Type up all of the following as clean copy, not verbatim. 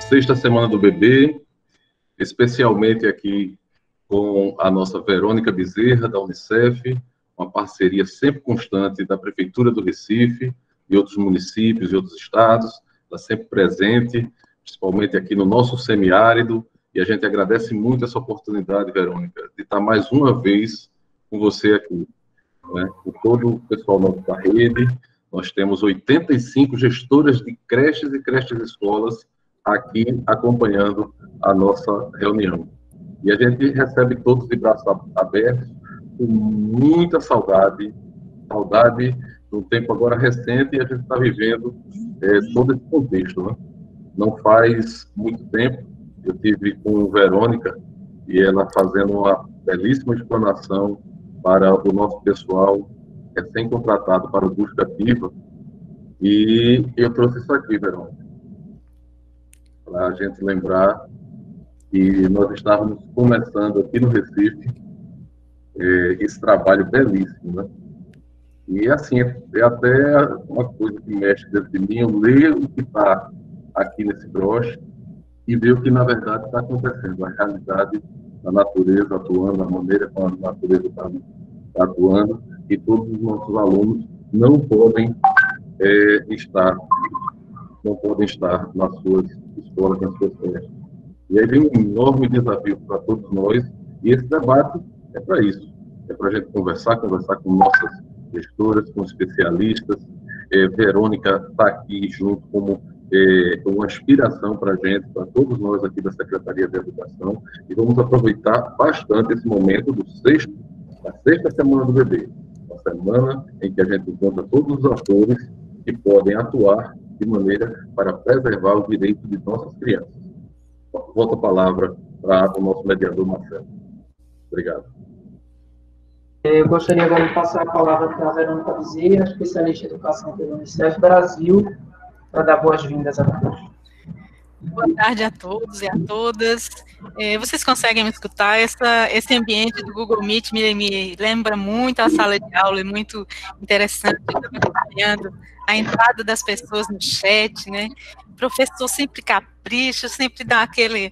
sexta semana do bebê, especialmente aqui com a nossa Verônica Bezerra, da Unicef, uma parceria sempre constante da Prefeitura do Recife e outros municípios e outros estados, está sempre presente, principalmente aqui no nosso semiárido, e a gente agradece muito essa oportunidade, Verônica, de estar mais uma vez com você aqui, né? Com todo o pessoal nosso da rede. Nós temos 85 gestoras de creches e creches escolas aqui acompanhando a nossa reunião. E a gente recebe todos de braços abertos, com muita saudade de um tempo agora recente, e a gente está vivendo todo esse contexto, né? Não faz muito tempo, eu tive com Verônica, e ela fazendo uma belíssima explanação para o nosso pessoal recém-contratado para o Busca Ativa, e eu trouxe isso aqui, Verônica, para a gente lembrar que nós estávamos começando aqui no Recife esse trabalho belíssimo, né? E assim, é até uma coisa que mexe dentro de mim, eu leio o que está aqui nesse broche e ver o que na verdade está acontecendo, a realidade da natureza atuando, a maneira como a natureza está atuando, e todos os nossos alunos não podem estar nas suas escolas, nas suas creches. E aí vem um enorme desafio para todos nós, e esse debate é para isso, é para a gente conversar com nossas gestoras, com especialistas. Verônica está aqui junto como uma inspiração para a gente, para todos nós aqui da Secretaria de Educação, e vamos aproveitar bastante esse momento da sexta semana do bebê, uma semana em que a gente encontra todos os atores que podem atuar de maneira para preservar o direito de nossas crianças. Volto a palavra para o nosso mediador, Marcelo. Obrigado. Eu gostaria agora de passar a palavra para a Verônica Bezerra, especialista em educação pelo Unicef Brasil, para dar boas-vindas a todos. Boa tarde a todos e a todas. Vocês conseguem me escutar? Esse ambiente do Google Meet me lembra muito a sala de aula, é muito interessante, acompanhando a entrada das pessoas no chat, né? O professor sempre capricha, sempre dá aquele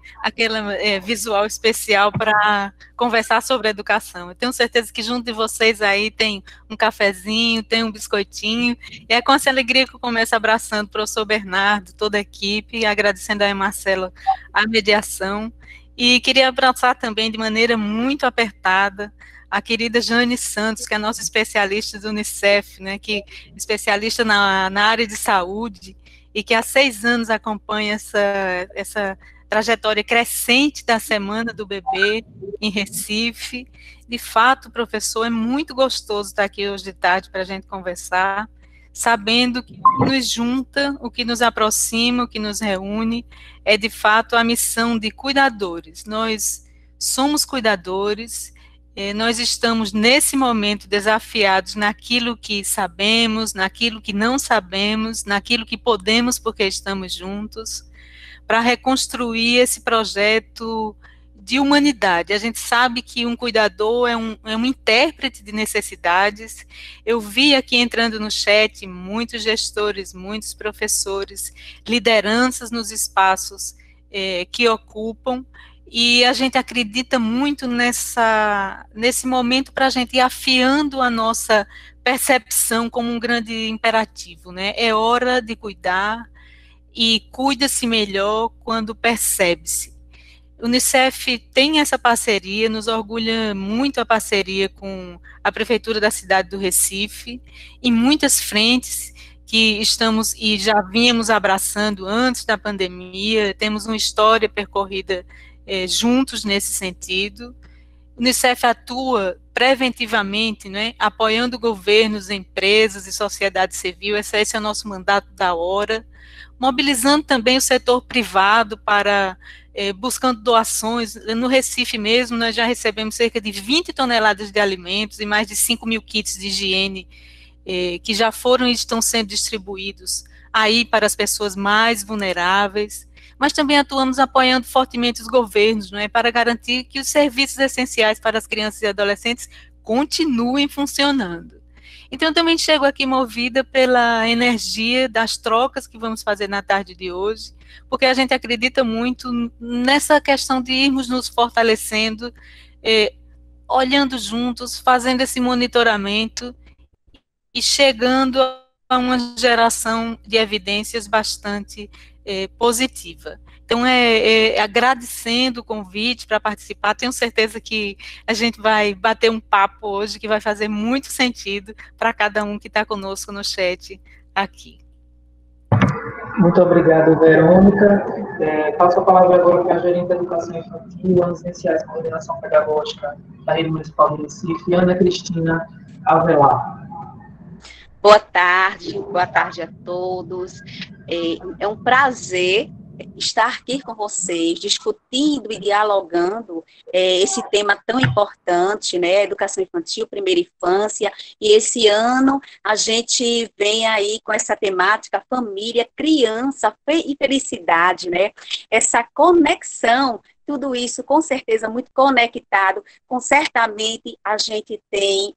visual especial para conversar sobre a educação. Eu tenho certeza que junto de vocês aí tem um cafezinho, tem um biscoitinho, e é com essa alegria que eu começo abraçando o professor Bernardo, toda a equipe, agradecendo a Marcela a mediação, e queria abraçar também de maneira muito apertada a querida Jane Santos, que é a nossa especialista do Unicef, né, que é especialista na área de saúde, e que há 6 anos acompanha essa trajetória crescente da Semana do Bebê em Recife. De fato, professor, é muito gostoso estar aqui hoje de tarde para a gente conversar, sabendo que o que nos junta, o que nos aproxima, o que nos reúne, é de fato a missão de cuidadores. Nós somos cuidadores. Nós estamos, nesse momento, desafiados naquilo que sabemos, naquilo que não sabemos, naquilo que podemos porque estamos juntos, para reconstruir esse projeto de humanidade. A gente sabe que um cuidador é um intérprete de necessidades. Eu vi aqui entrando no chat muitos gestores, muitos professores, lideranças nos espaços que ocupam, e a gente acredita muito nesse momento para a gente ir afiando a nossa percepção como um grande imperativo, né? É hora de cuidar, e cuida-se melhor quando percebe-se. O Unicef tem essa parceria, nos orgulha muito a parceria com a Prefeitura da cidade do Recife, em muitas frentes que estamos e já vínhamos abraçando antes da pandemia, temos uma história percorrida juntos nesse sentido. O Unicef atua preventivamente, né, apoiando governos, empresas e sociedade civil, esse é o nosso mandato da hora, mobilizando também o setor privado para, buscando doações. No Recife mesmo, nós já recebemos cerca de 20 toneladas de alimentos e mais de 5.000 kits de higiene, que já foram e estão sendo distribuídos aí para as pessoas mais vulneráveis, mas também atuamos apoiando fortemente os governos, não é, para garantir que os serviços essenciais para as crianças e adolescentes continuem funcionando. Então, eu também chego aqui movida pela energia das trocas que vamos fazer na tarde de hoje, porque a gente acredita muito nessa questão de irmos nos fortalecendo, olhando juntos, fazendo esse monitoramento e chegando a uma geração de evidências bastante positiva. Então, agradecendo o convite para participar, tenho certeza que a gente vai bater um papo hoje que vai fazer muito sentido para cada um que está conosco no chat aqui. Muito obrigado, Verônica. Passo a palavra agora para a gerente da Educação Infantil, anos iniciais de coordenação pedagógica da Rede Municipal de Recife, Ana Cristina Avelar. Boa tarde a todos. É um prazer estar aqui com vocês, discutindo e dialogando esse tema tão importante, né, educação infantil, primeira infância, e esse ano a gente vem aí com essa temática família, criança e felicidade, né, essa conexão, tudo isso com certeza muito conectado, certamente a gente tem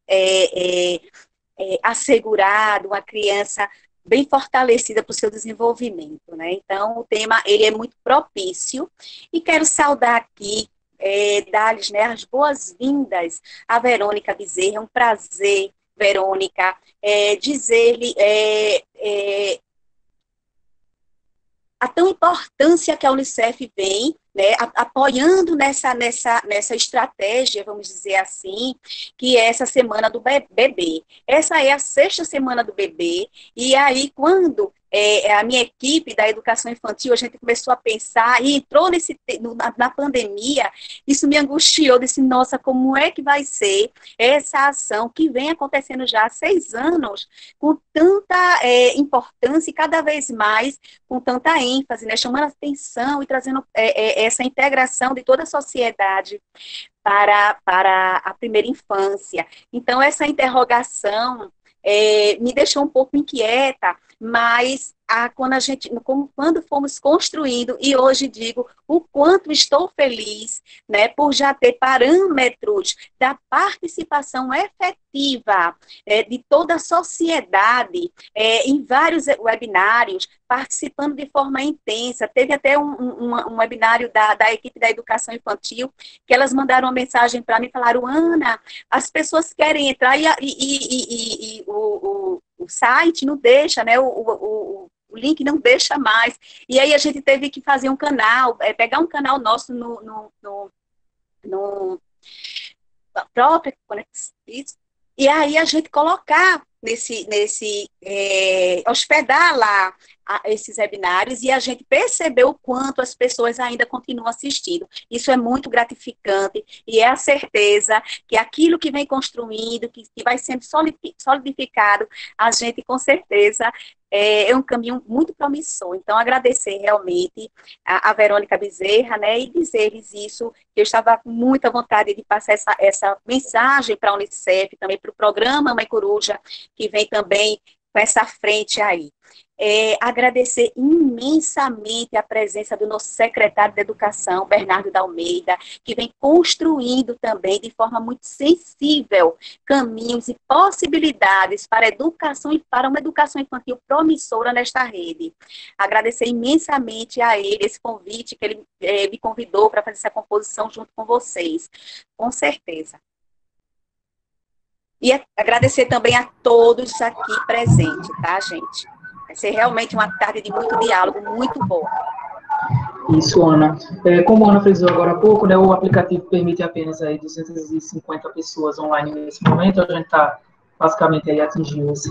assegurado uma criança bem fortalecida para o seu desenvolvimento, né? Então, o tema, ele é muito propício, e quero saudar aqui, dar-lhes, né, as boas-vindas à Verônica Bezerra. É um prazer, Verônica, dizer-lhe a tão importância que a Unicef vem, né, apoiando nessa estratégia, vamos dizer assim, que é essa semana do bebê. Essa é a 6ª semana do bebê, e aí quando a minha equipe da educação infantil, a gente começou a pensar, e entrou na pandemia, isso me angustiou, disse, nossa, como é que vai ser essa ação que vem acontecendo já há 6 anos, com tanta importância e cada vez mais com tanta ênfase, né, chamando a atenção e trazendo essa integração de toda a sociedade para a primeira infância. Então, essa interrogação me deixou um pouco inquieta, mas quando fomos construindo, e hoje digo o quanto estou feliz, né, por já ter parâmetros da participação efetiva de toda a sociedade em vários webinários, participando de forma intensa. Teve até um webinário da equipe da educação infantil, que elas mandaram uma mensagem para mim e falaram, Ana, as pessoas querem entrar e o site não deixa, né, o link não deixa mais, e aí a gente teve que fazer um canal, pegar um canal nosso no próprio, e aí a gente colocar hospedar lá esses webinários, e a gente percebeu o quanto as pessoas ainda continuam assistindo. Isso é muito gratificante, e é a certeza que aquilo que vem construindo, que vai sendo solidificado, a gente com certeza é um caminho muito promissor. Então, agradecer realmente a Verônica Bezerra, né, e dizer-lhes isso, que eu estava com muita vontade de passar essa mensagem para a Unicef, também para o programa Mãe Coruja, que vem também com essa frente aí. Agradecer imensamente a presença do nosso secretário de Educação, Bernardo da Almeida, que vem construindo também de forma muito sensível caminhos e possibilidades para a educação e para uma educação infantil promissora nesta rede. Agradecer imensamente a ele esse convite que ele me convidou para fazer essa composição junto com vocês, com certeza. E agradecer também a todos aqui presentes, tá, gente? Vai ser realmente uma tarde de muito diálogo, muito boa. Isso, Ana. Como a Ana frisou agora há pouco, né, o aplicativo permite apenas aí 250 pessoas online nesse momento, a gente está basicamente aí atingindo esse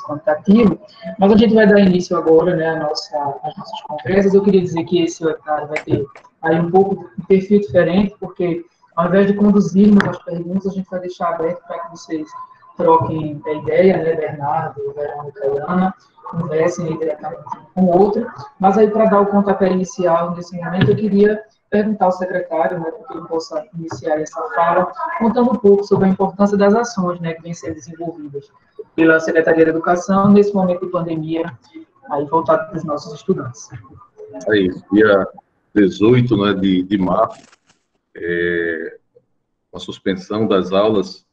quantitativo, mas a gente vai dar início agora, né, às nossas conversas. Eu queria dizer que esse webinar vai ter aí um pouco de perfil diferente, porque ao invés de conduzirmos as perguntas, a gente vai deixar aberto para que vocês troquem a ideia, né, Bernardo, Verônica e Ana, conversem aí diretamente um com o outro. Mas aí, para dar o pontapé inicial nesse momento, eu queria perguntar ao secretário, né, para que ele possa iniciar essa fala, contando um pouco sobre a importância das ações, né, que vêm sendo desenvolvidas pela Secretaria de Educação nesse momento de pandemia, aí voltado para os nossos estudantes. É isso, dia 18, né, de março, a suspensão das aulas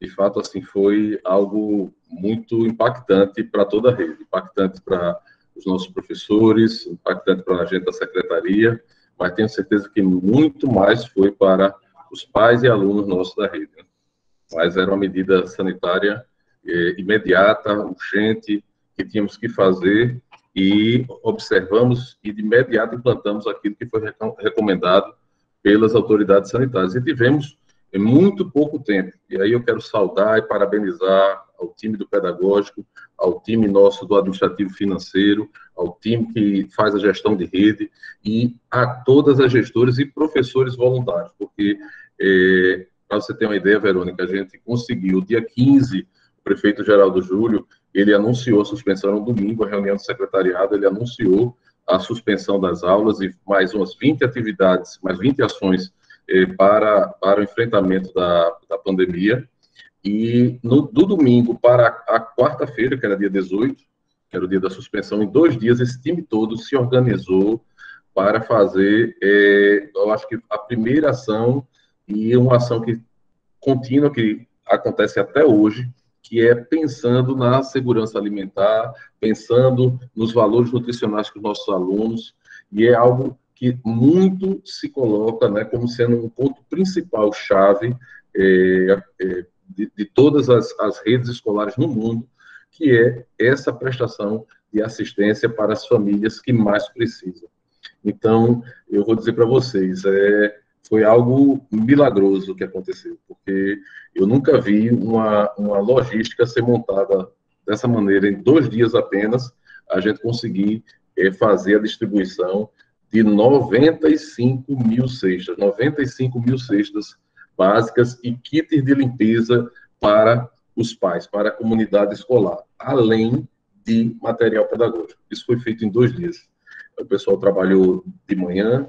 de fato, assim, foi algo muito impactante para toda a rede, impactante para os nossos professores, impactante para a gente da secretaria, mas tenho certeza que muito mais foi para os pais e alunos nossos da rede. Mas era uma medida sanitária imediata, urgente, que tínhamos que fazer, e observamos e de imediato implantamos aquilo que foi recomendado pelas autoridades sanitárias. E tivemos em muito pouco tempo. E aí eu quero saudar e parabenizar ao time do pedagógico, ao time nosso do administrativo financeiro, ao time que faz a gestão de rede e a todas as gestores e professores voluntários, porque, para você ter uma ideia, Verônica, a gente conseguiu, dia 15, o prefeito Geraldo Júlio, ele anunciou a suspensão no domingo, a reunião do secretariado, ele anunciou a suspensão das aulas e mais umas 20 atividades, mais 20 ações para o enfrentamento da pandemia. E do domingo para a quarta-feira, que era dia 18, que era o dia da suspensão, em 2 dias, esse time todo se organizou para fazer, eu acho que a primeira ação, e uma ação contínua, que acontece até hoje, que é pensando na segurança alimentar, pensando nos valores nutricionais para os nossos alunos, e é algo que muito se coloca, né, como sendo um ponto principal, chave, de todas as redes escolares no mundo, que é essa prestação de assistência para as famílias que mais precisam. Então, eu vou dizer para vocês, foi algo milagroso que aconteceu, porque eu nunca vi uma logística ser montada dessa maneira, em 2 dias apenas, a gente conseguir fazer a distribuição de 95 mil cestas básicas e kits de limpeza para os pais, para a comunidade escolar, além de material pedagógico. Isso foi feito em 2 dias. O pessoal trabalhou de manhã,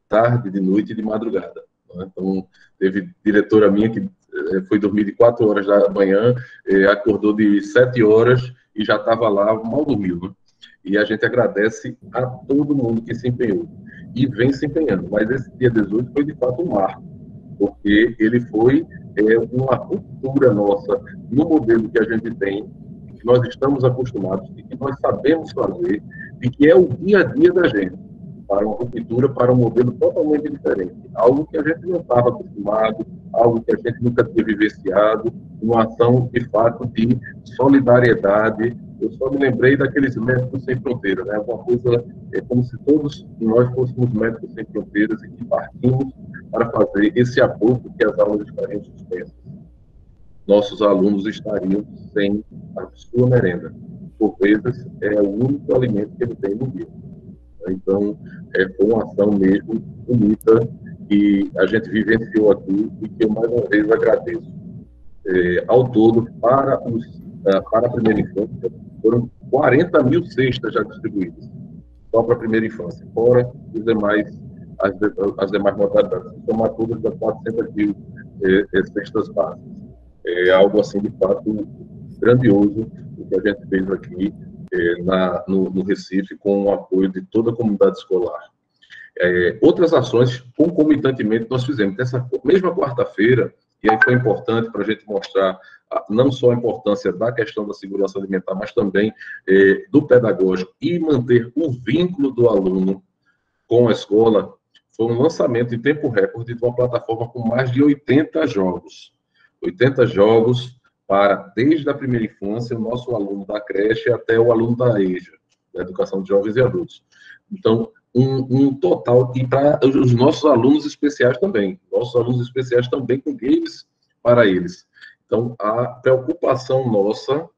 tarde, de noite e de madrugada. Né? Então, teve diretora minha que foi dormir de 4 horas da manhã, acordou de 7 horas e já estava lá, mal dormiu. Né? E a gente agradece a todo mundo que se empenhou. E vem se empenhando. Mas esse dia 18 foi, de fato, um marco, porque ele foi uma ruptura nossa no modelo que a gente tem, que nós estamos acostumados, e que nós sabemos fazer, e que é o dia a dia da gente, para uma ruptura, para um modelo totalmente diferente. Algo que a gente não estava acostumado, algo que a gente nunca tinha vivenciado, uma ação, de fato, de solidariedade. Eu só me lembrei daqueles Médicos Sem Fronteiras, né? Uma coisa, como se todos nós fôssemos Médicos Sem Fronteiras e que partimos para fazer esse apoio que as aulas estariam suspensas. Nossos alunos estariam sem a sua merenda. Por vezes, é o único alimento que ele tem no dia. Então, foi uma ação mesmo bonita que a gente vivenciou aqui e que eu, mais uma vez, agradeço. Ao todo, para a primeira infância, foram 40 mil cestas já distribuídas, só para a primeira infância, fora os demais, as demais modalidades. Somar todas das 400 mil cestas básicas. É algo, assim, de fato, grandioso o que a gente fez aqui no Recife, com o apoio de toda a comunidade escolar. Outras ações, concomitantemente, nós fizemos. Nessa mesma quarta-feira, e aí foi importante para a gente mostrar não só a importância da questão da segurança alimentar, mas também do pedagógico, e manter o vínculo do aluno com a escola, foi um lançamento em tempo recorde de uma plataforma com mais de 80 jogos. 80 jogos para, desde a primeira infância, o nosso aluno da creche até o aluno da EJA, da Educação de Jovens e Adultos. Então, um total, e para os nossos alunos especiais também. Nossos alunos especiais também com games para eles. Então, a preocupação nossa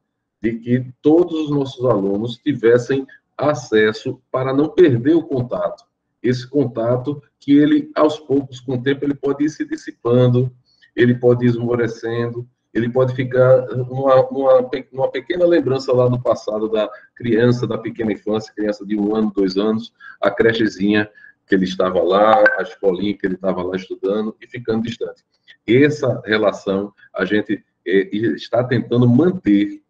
de que todos os nossos alunos tivessem acesso para não perder o contato. Esse contato que ele, aos poucos, com o tempo, ele pode ir se dissipando, ele pode ir esmorecendo, ele pode ficar numa pequena lembrança lá no passado da criança, da pequena infância, criança de 1 ano, 2 anos, a crechezinha que ele estava lá, a escolinha que ele estava lá estudando e ficando distante. Essa relação a gente está tentando manter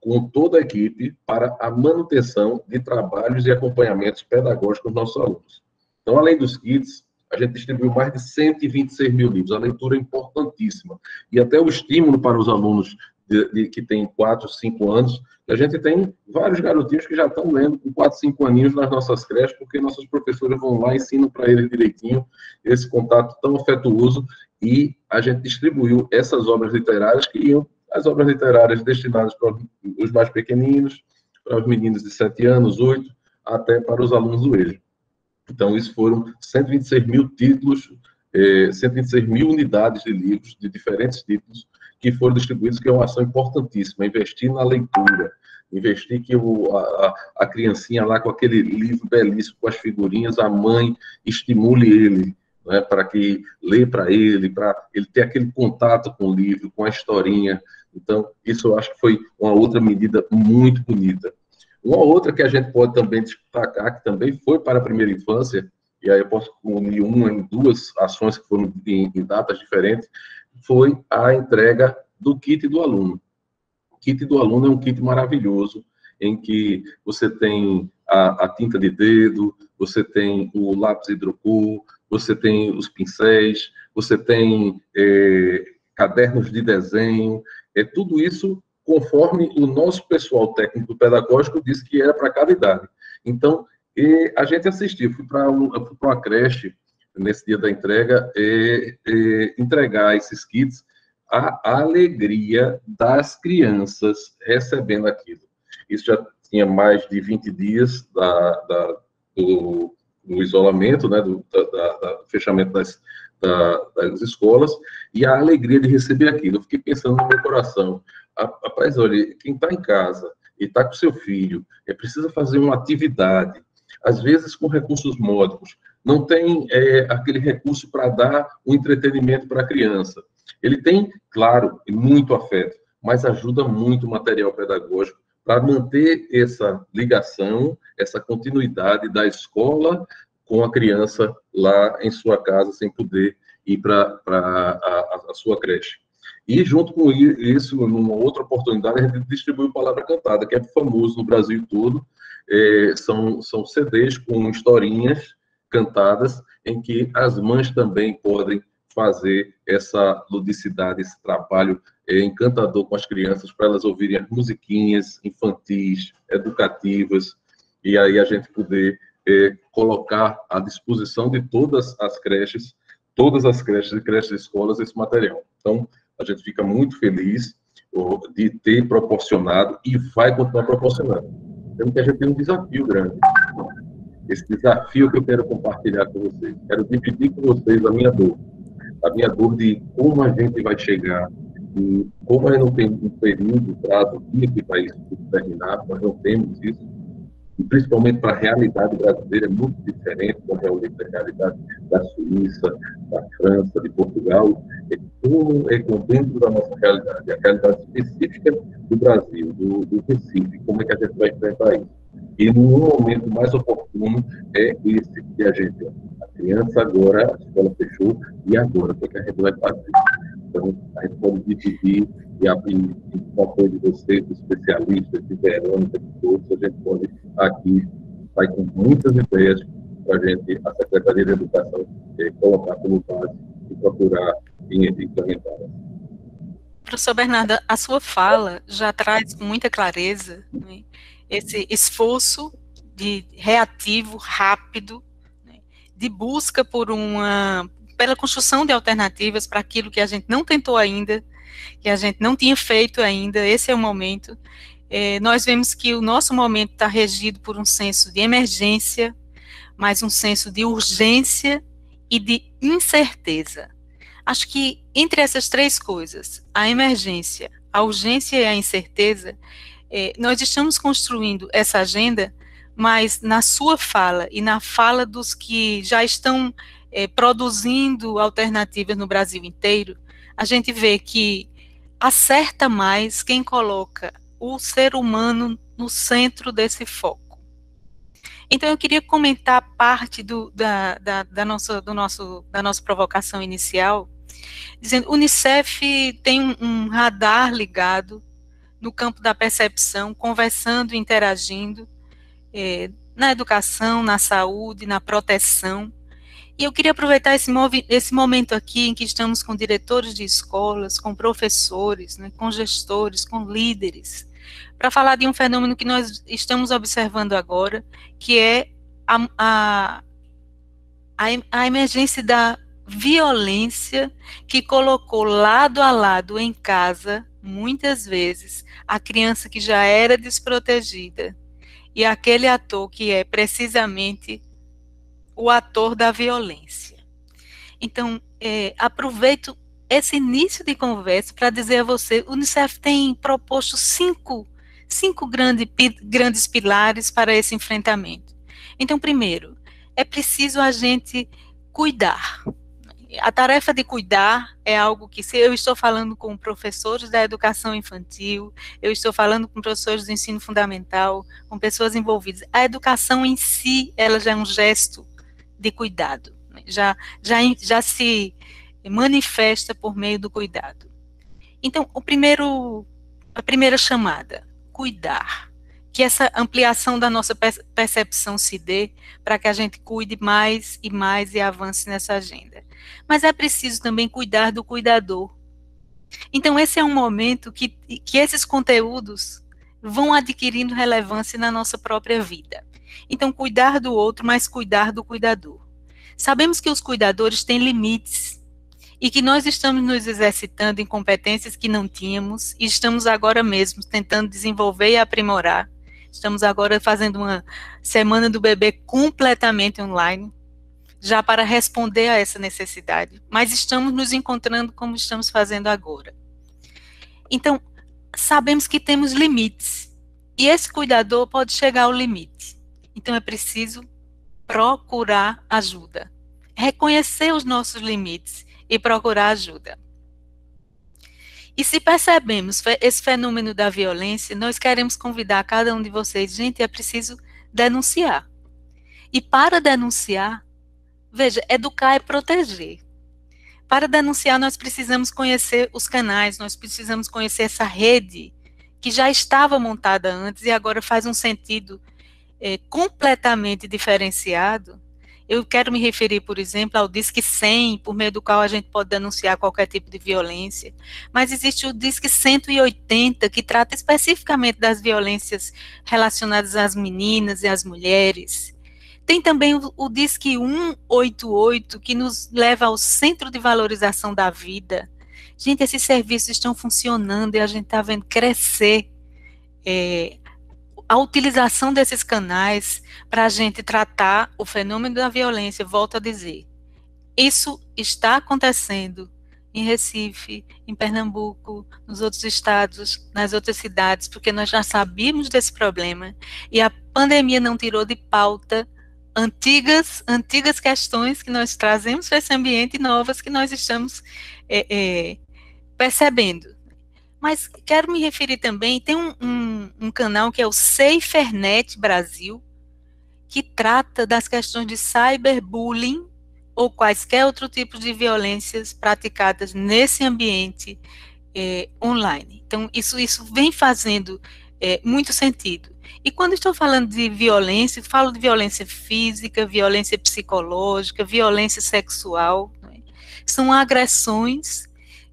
com toda a equipe para a manutenção de trabalhos e acompanhamentos pedagógicos dos nossos alunos. Então, além dos kits, a gente distribuiu mais de 126 mil livros. A leitura é importantíssima. E até o estímulo para os alunos que têm 4, 5 anos, a gente tem vários garotinhos que já estão lendo com 4, 5 aninhos nas nossas creches, porque nossas professoras vão lá e ensinam para eles direitinho esse contato tão afetuoso, e a gente distribuiu essas obras literárias, que iam as obras literárias destinadas para os mais pequeninos, para os meninos de 7 anos, 8, até para os alunos do EJA. Então, isso foram 126 mil títulos, 126 mil unidades de livros, de diferentes títulos, que foram distribuídos, que é uma ação importantíssima, investir na leitura, investir que a criancinha lá com aquele livro belíssimo, com as figurinhas, a mãe estimule ele, né, para que lê para ele ter aquele contato com o livro, com a historinha. Então, isso eu acho que foi uma outra medida muito bonita. Uma outra que a gente pode também destacar, que também foi para a primeira infância, e aí eu posso unir uma em 2 ações que foram em datas diferentes, foi a entrega do kit do aluno. O kit do aluno é um kit maravilhoso, em que você tem a tinta de dedo, você tem o lápis hidrocor, você tem os pincéis, você tem cadernos de desenho, tudo isso conforme o nosso pessoal técnico-pedagógico disse que era para cada idade. Então, a gente assistiu, fui para uma creche, nesse dia da entrega, entregar esses kits, a alegria das crianças recebendo aquilo. Isso já tinha mais de 20 dias do isolamento, né, do fechamento das escolas, e a alegria de receber aquilo. Eu fiquei pensando no meu coração, rapaz, olha, quem está em casa e está com seu filho, precisa fazer uma atividade, às vezes com recursos módicos, não tem aquele recurso para dar um entretenimento para a criança. Ele tem, claro, muito afeto, mas ajuda muito o material pedagógico para manter essa ligação, essa continuidade da escola com a criança lá em sua casa, sem poder ir para a sua creche. E, junto com isso, numa outra oportunidade, a gente distribuiu Palavra Cantada, que é famoso no Brasil todo. São CDs com historinhas cantadas, em que as mães também podem fazer essa ludicidade, esse trabalho encantador com as crianças, para elas ouvirem as musiquinhas infantis, educativas, e aí a gente poder colocar à disposição de todas as creches e creches e escolas, esse material. Então, a gente fica muito feliz de ter proporcionado e vai continuar proporcionando. Então, que a gente tem um desafio grande. Esse desafio que eu quero compartilhar com vocês. Quero dividir com vocês a minha dor de como a gente vai chegar, e como a gente não tem um período, prazo, dia que vai isso terminar, nós não temos isso, e principalmente para a realidade brasileira é muito diferente da realidade da Suíça, da França, de Portugal, como dentro da nossa realidade, a realidade específica do Brasil, do Recife, como é que a gente vai enfrentar isso. E no momento mais oportuno é esse que a gente, a criança agora, a escola fechou, e agora, o que a gente vai fazer? Então, a gente pode dividir e abrir com o apoio de vocês, dos especialistas, de Verônica, de todos, a gente pode aqui, vai com muitas ideias para a Secretaria de Educação colocar como base e procurar implementar. Professor Bernardo, a sua fala já traz com muita clareza, né, esse esforço reativo, rápido, né, de busca pela construção de alternativas para aquilo que a gente não tentou ainda, que a gente não tinha feito ainda. Esse é o momento. Nós vemos que o nosso momento está regido por um senso de emergência, mas um senso de urgência e de incerteza. Acho que entre essas 3 coisas, a emergência, a urgência e a incerteza, nós estamos construindo essa agenda, mas na sua fala e na fala dos que já estão produzindo alternativas no Brasil inteiro, a gente vê que acerta mais quem coloca o ser humano no centro desse foco. Então, eu queria comentar parte da nossa provocação inicial, dizendo, o Unicef tem um radar ligado no campo da percepção, conversando, interagindo, na educação, na saúde, na proteção, E eu queria aproveitar esse momento aqui em que estamos com diretores de escolas, com professores, né, com gestores, com líderes, para falar de um fenômeno que nós estamos observando agora, que é a emergência da violência que colocou lado a lado em casa, muitas vezes, a criança que já era desprotegida e aquele ator que é precisamente o ator da violência. Então, aproveito esse início de conversa para dizer a você, o Unicef tem proposto cinco grandes pilares para esse enfrentamento. Então, primeiro, é preciso a gente cuidar. A tarefa de cuidar é algo que, se eu estou falando com professores da educação infantil, eu estou falando com professores do ensino fundamental, com pessoas envolvidas, a educação em si, ela já é um gesto de cuidado, já se manifesta por meio do cuidado. Então, a primeira chamada, cuidar, que essa ampliação da nossa percepção se dê para que a gente cuide mais e avance nessa agenda. Mas é preciso também cuidar do cuidador. Então, esse é um momento que esses conteúdos vão adquirindo relevância na nossa própria vida. Então, cuidar do outro, mas cuidar do cuidador. Sabemos que os cuidadores têm limites e que nós estamos nos exercitando em competências que não tínhamos e estamos agora mesmo tentando desenvolver e aprimorar. Estamos agora fazendo uma semana do bebê completamente online, já para responder a essa necessidade, mas estamos nos encontrando como estamos fazendo agora. Então, sabemos que temos limites, e esse cuidador pode chegar ao limite. Então, é preciso procurar ajuda, reconhecer os nossos limites e procurar ajuda. E se percebemos esse fenômeno da violência, nós queremos convidar cada um de vocês, gente, é preciso denunciar. E para denunciar, veja, educar é proteger. Para denunciar, nós precisamos conhecer os canais, nós precisamos conhecer essa rede que já estava montada antes e agora faz um sentido completamente diferenciado. Eu quero me referir, por exemplo, ao Disque 100, por meio do qual a gente pode denunciar qualquer tipo de violência, mas existe o Disque 180, que trata especificamente das violências relacionadas às meninas e às mulheres. Tem também o Disque 188, que nos leva ao Centro de Valorização da Vida. Gente, esses serviços estão funcionando e a gente está vendo crescer a utilização desses canais para a gente tratar o fenômeno da violência. Volto a dizer, isso está acontecendo em Recife, em Pernambuco, nos outros estados, nas outras cidades, porque nós já sabíamos desse problema e a pandemia não tirou de pauta antigas questões que nós trazemos para esse ambiente e novas que nós estamos percebendo. Mas quero me referir também, tem um canal que é o SaferNet Brasil, que trata das questões de cyberbullying ou quaisquer outro tipo de violências praticadas nesse ambiente online. Então, isso vem fazendo muito sentido. E quando estou falando de violência, falo de violência física, violência psicológica, violência sexual, né? São agressões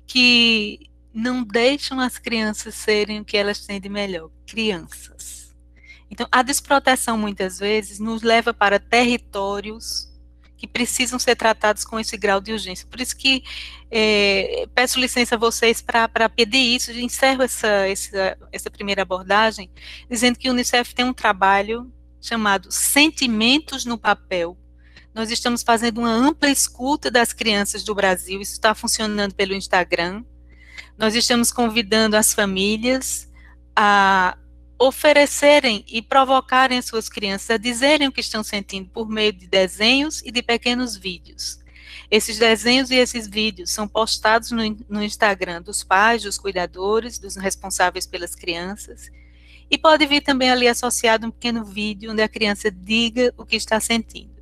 que não deixam as crianças serem o que elas têm de melhor, crianças. Então, a desproteção, muitas vezes, nos leva para territórios que precisam ser tratados com esse grau de urgência. Por isso que peço licença a vocês para pedir isso, encerro essa primeira abordagem, dizendo que o Unicef tem um trabalho chamado Sentimentos no Papel. Nós estamos fazendo uma ampla escuta das crianças do Brasil, isso está funcionando pelo Instagram. Nós estamos convidando as famílias a oferecerem e provocarem as suas crianças a dizerem o que estão sentindo por meio de desenhos e de pequenos vídeos. Esses desenhos e esses vídeos são postados no Instagram dos pais, dos cuidadores, dos responsáveis pelas crianças, e pode vir também ali associado um pequeno vídeo onde a criança diga o que está sentindo.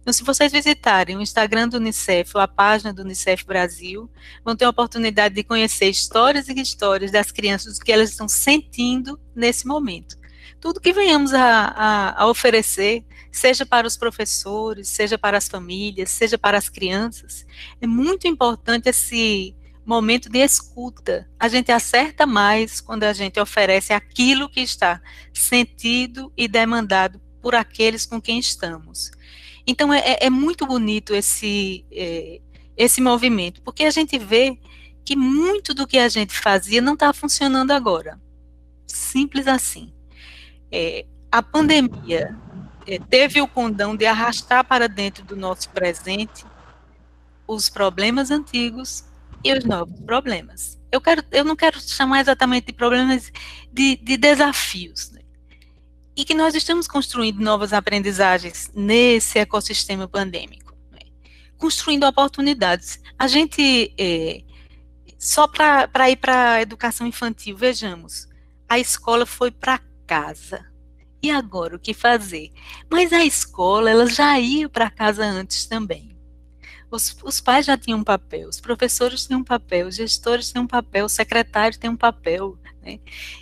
Então, se vocês visitarem o Instagram do Unicef ou a página do Unicef Brasil, vão ter a oportunidade de conhecer histórias e histórias das crianças, do que elas estão sentindo nesse momento. Tudo que venhamos a oferecer seja para os professores, seja para as famílias, seja para as crianças. É muito importante esse momento de escuta. A gente acerta mais quando a gente oferece aquilo que está sentido e demandado por aqueles com quem estamos. Então, é muito bonito esse movimento, porque a gente vê que muito do que a gente fazia não está funcionando agora. Simples assim. A pandemia teve o condão de arrastar para dentro do nosso presente os problemas antigos e os novos problemas. Eu não quero chamar exatamente de problemas, de desafios, né? E que nós estamos construindo novas aprendizagens nesse ecossistema pandêmico, né? Construindo oportunidades. A gente, só para ir para a educação infantil, vejamos, a escola foi para casa. E agora, o que fazer? Mas a escola, ela já ia para casa antes também. Os pais já tinham um papel, os professores tinham um papel, os gestores têm um papel, o secretário tem um papel, né?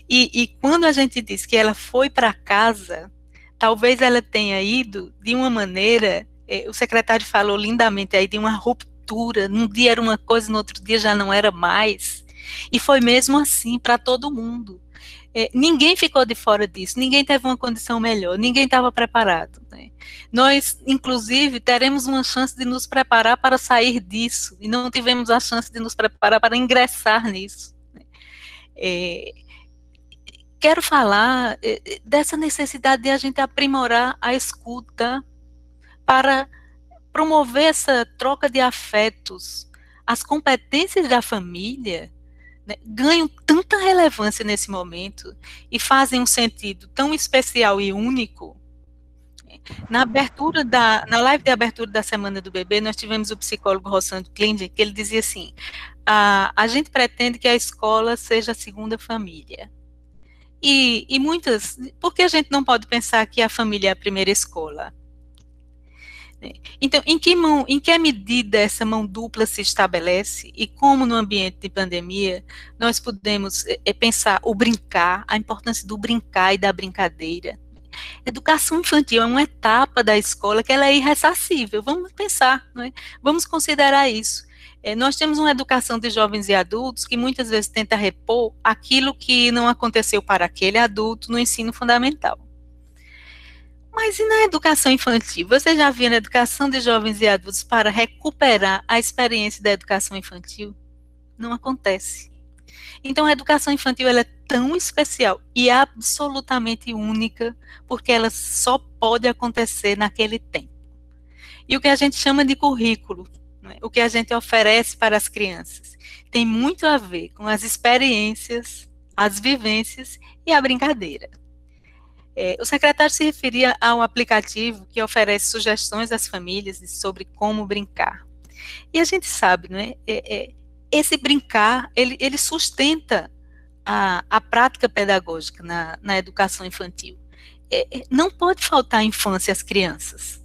E quando a gente diz que ela foi para casa, talvez ela tenha ido de uma maneira, o secretário falou lindamente aí, de uma ruptura, num dia era uma coisa, no outro dia já não era mais, e foi mesmo assim para todo mundo. Ninguém ficou de fora disso, ninguém teve uma condição melhor, ninguém estava preparado, né? Nós, inclusive, teremos uma chance de nos preparar para sair disso, e não tivemos a chance de nos preparar para ingressar nisso, né? Quero falar dessa necessidade de a gente aprimorar a escuta para promover essa troca de afetos. As competências da família, né, ganham tanta relevância nesse momento e fazem um sentido tão especial e único. Na live de abertura da Semana do Bebê, nós tivemos o psicólogo Rossandro Klinger, que ele dizia assim, a gente pretende que a escola seja a segunda família. E muitas, por que a gente não pode pensar que a família é a primeira escola? Então, em que medida essa mão dupla se estabelece e como no ambiente de pandemia nós podemos pensar o brincar, a importância do brincar e da brincadeira. Educação infantil é uma etapa da escola que ela é irressacível, vamos pensar, não é? Vamos considerar isso. Nós temos uma educação de jovens e adultos que muitas vezes tenta repor aquilo que não aconteceu para aquele adulto no ensino fundamental. Mas e na educação infantil? Você já viu na educação de jovens e adultos para recuperar a experiência da educação infantil? Não acontece. Então, a educação infantil ela é tão especial e absolutamente única, porque ela só pode acontecer naquele tempo. E o que a gente chama de currículo, né, o que a gente oferece para as crianças, tem muito a ver com as experiências, as vivências e a brincadeira. O secretário se referia a um aplicativo que oferece sugestões às famílias sobre como brincar. E a gente sabe, não é? Esse brincar, ele sustenta a prática pedagógica na educação infantil. Não pode faltar infância às crianças.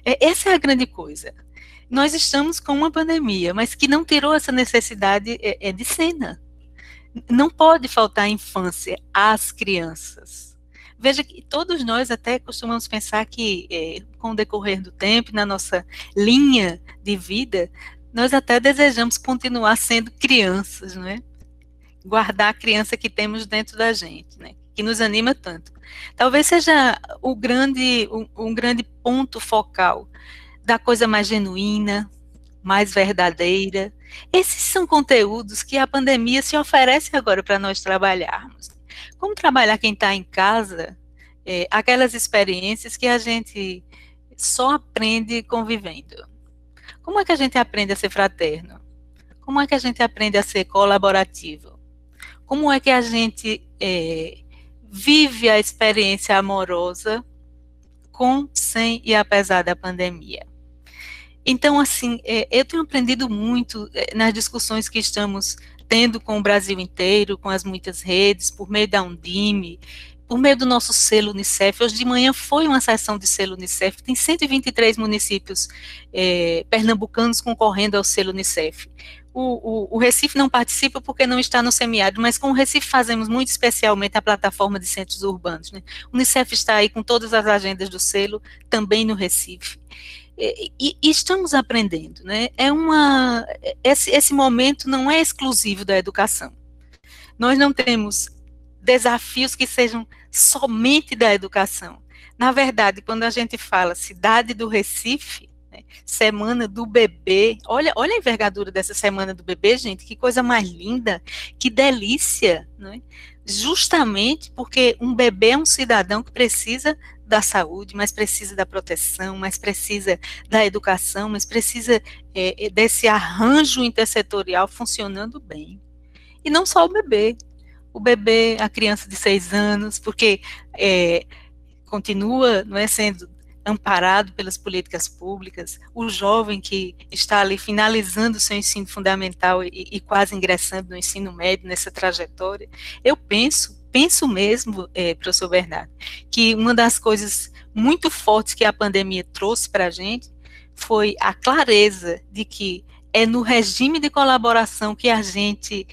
Essa é a grande coisa. Nós estamos com uma pandemia, mas que não tirou essa necessidade de cena. Não pode faltar infância às crianças. Veja que todos nós até costumamos pensar que, com o decorrer do tempo, na nossa linha de vida, nós até desejamos continuar sendo crianças, não é? Guardar a criança que temos dentro da gente, né? Que nos anima tanto. Talvez seja um grande ponto focal da coisa mais genuína, mais verdadeira. Esses são conteúdos que a pandemia se oferece agora para nós trabalharmos. Como trabalhar quem está em casa, aquelas experiências que a gente só aprende convivendo. Como é que a gente aprende a ser fraterno? Como é que a gente aprende a ser colaborativo? Como é que a gente vive a experiência amorosa com, sem e apesar da pandemia? Então, assim, eu tenho aprendido muito nas discussões que estamos tendo com o Brasil inteiro, com as muitas redes, por meio da Undime, por meio do nosso selo Unicef. Hoje de manhã foi uma sessão de selo Unicef, tem 123 municípios pernambucanos concorrendo ao selo Unicef. O Recife não participa porque não está no semiárido, mas com o Recife fazemos muito especialmente a plataforma de centros urbanos, né? O Unicef está aí com todas as agendas do selo, também no Recife. E estamos aprendendo, né? Esse momento não é exclusivo da educação. Nós não temos desafios que sejam somente da educação. Na verdade, quando a gente fala cidade do Recife, né, semana do bebê, olha a envergadura dessa semana do bebê, gente, que coisa mais linda, que delícia, né? Justamente porque um bebê é um cidadão que precisa da saúde, mas precisa da proteção, mas precisa da educação, mas precisa desse arranjo intersetorial funcionando bem. E não só o bebê, a criança de 6 anos, porque continua, não é, sendo amparado pelas políticas públicas, o jovem que está ali finalizando o seu ensino fundamental e quase ingressando no ensino médio, nessa trajetória. Eu penso mesmo, professor Bernardo, que uma das coisas muito fortes que a pandemia trouxe para a gente foi a clareza de que é no regime de colaboração que a gente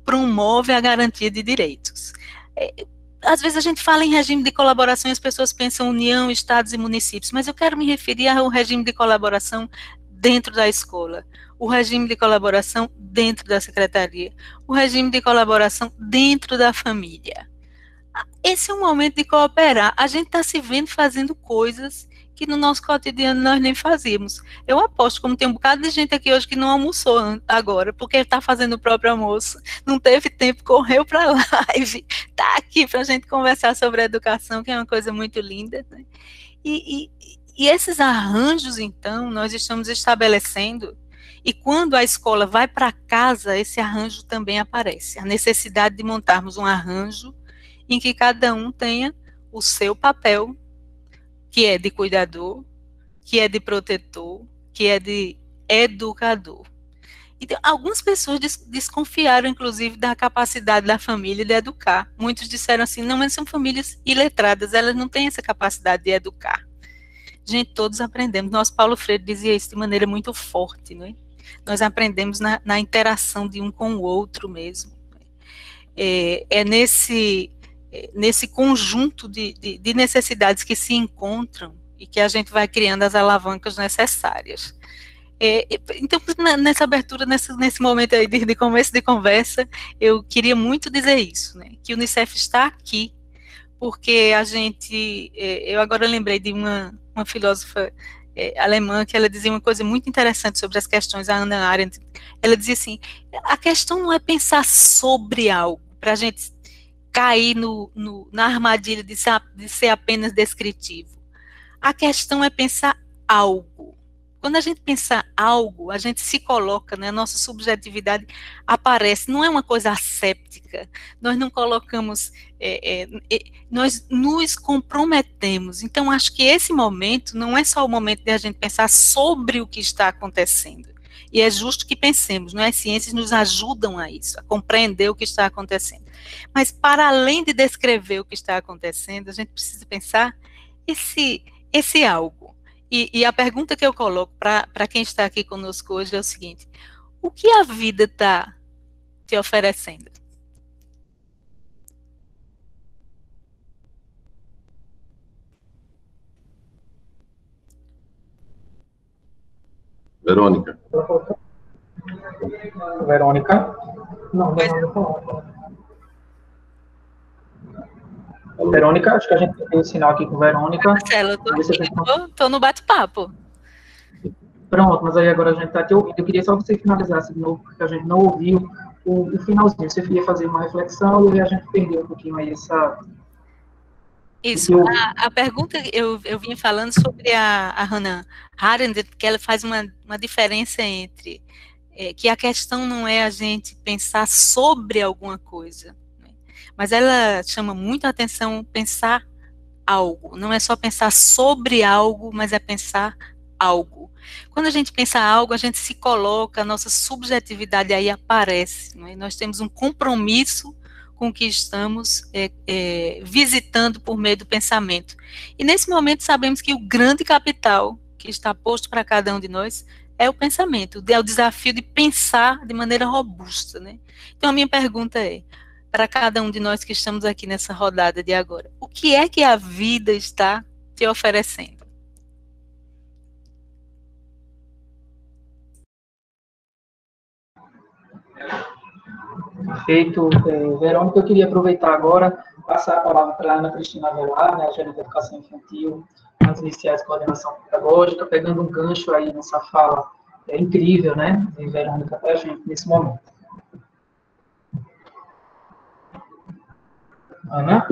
promove a garantia de direitos. Às vezes a gente fala em regime de colaboração e as pessoas pensam União, Estados e municípios, mas eu quero me referir ao regime de colaboração dentro da escola, o regime de colaboração dentro da secretaria, o regime de colaboração dentro da família. Esse é um momento de cooperar. A gente está se vendo fazendo coisas que no nosso cotidiano nós nem fazíamos. Eu aposto, como tem um bocado de gente aqui hoje que não almoçou agora, porque está fazendo o próprio almoço, não teve tempo, correu para a live, está aqui para a gente conversar sobre a educação, que é uma coisa muito linda, né? E esses arranjos, então, nós estamos estabelecendo, e quando a escola vai para casa, esse arranjo também aparece, a necessidade de montarmos um arranjo em que cada um tenha o seu papel, que é de cuidador, que é de protetor, que é de educador. Então, algumas pessoas desconfiaram, inclusive, da capacidade da família de educar. Muitos disseram assim, não, mas são famílias iletradas, elas não têm essa capacidade de educar. Gente, todos aprendemos. Nosso Paulo Freire dizia isso de maneira muito forte, né? Nós aprendemos na interação de um com o outro mesmo. Nesse conjunto de necessidades que se encontram e que a gente vai criando as alavancas necessárias. Então, nessa abertura, nesse momento aí de começo de conversa, eu queria muito dizer isso, né, que o Unicef está aqui, porque eu agora lembrei de uma filósofa alemã, que ela dizia uma coisa muito interessante sobre as questões, a Hannah Arendt. Ela dizia assim, a questão não é pensar sobre algo, para a gente cair na armadilha de ser apenas descritivo. A questão é pensar algo. Quando a gente pensa algo, a gente se coloca, né, a nossa subjetividade aparece, não é uma coisa asséptica, nós não colocamos, nós nos comprometemos. Então, acho que esse momento não é só o momento de a gente pensar sobre o que está acontecendo, e é justo que pensemos, não é? As ciências nos ajudam a isso, a compreender o que está acontecendo. Mas, para além de descrever o que está acontecendo, a gente precisa pensar esse algo. E a pergunta que eu coloco para quem está aqui conosco hoje é o seguinte: o que a vida está te oferecendo? Verônica. Verônica? Não, Verônica, acho que a gente tem um sinal aqui com Verônica. Marcela, eu estou no bate-papo. Pronto, mas aí agora a gente está te ouvindo. Eu queria só que você finalizasse de novo, porque a gente não ouviu o finalzinho. Você queria fazer uma reflexão e a gente perdeu um pouquinho aí essa... Isso, a pergunta, eu vinha falando sobre a Hannah Arendt, que ela faz uma diferença entre, que a questão não é a gente pensar sobre alguma coisa, né? Mas ela chama muito a atenção pensar algo, não é só pensar sobre algo, mas é pensar algo. Quando a gente pensa algo, a gente se coloca, a nossa subjetividade aí aparece, né? Nós temos um compromisso com o que estamos visitando por meio do pensamento. E nesse momento sabemos que o grande capital que está posto para cada um de nós é o pensamento, é o desafio de pensar de maneira robusta, né? Então a minha pergunta é, para cada um de nós que estamos aqui nessa rodada de agora, o que é que a vida está te oferecendo? Perfeito. Verônica, eu queria aproveitar agora, passar a palavra para a Ana Cristina Avelar, né, gerente de educação infantil, nas iniciais de coordenação pedagógica, pegando um gancho aí nessa fala incrível, né, de Verônica para a gente nesse momento. Ana?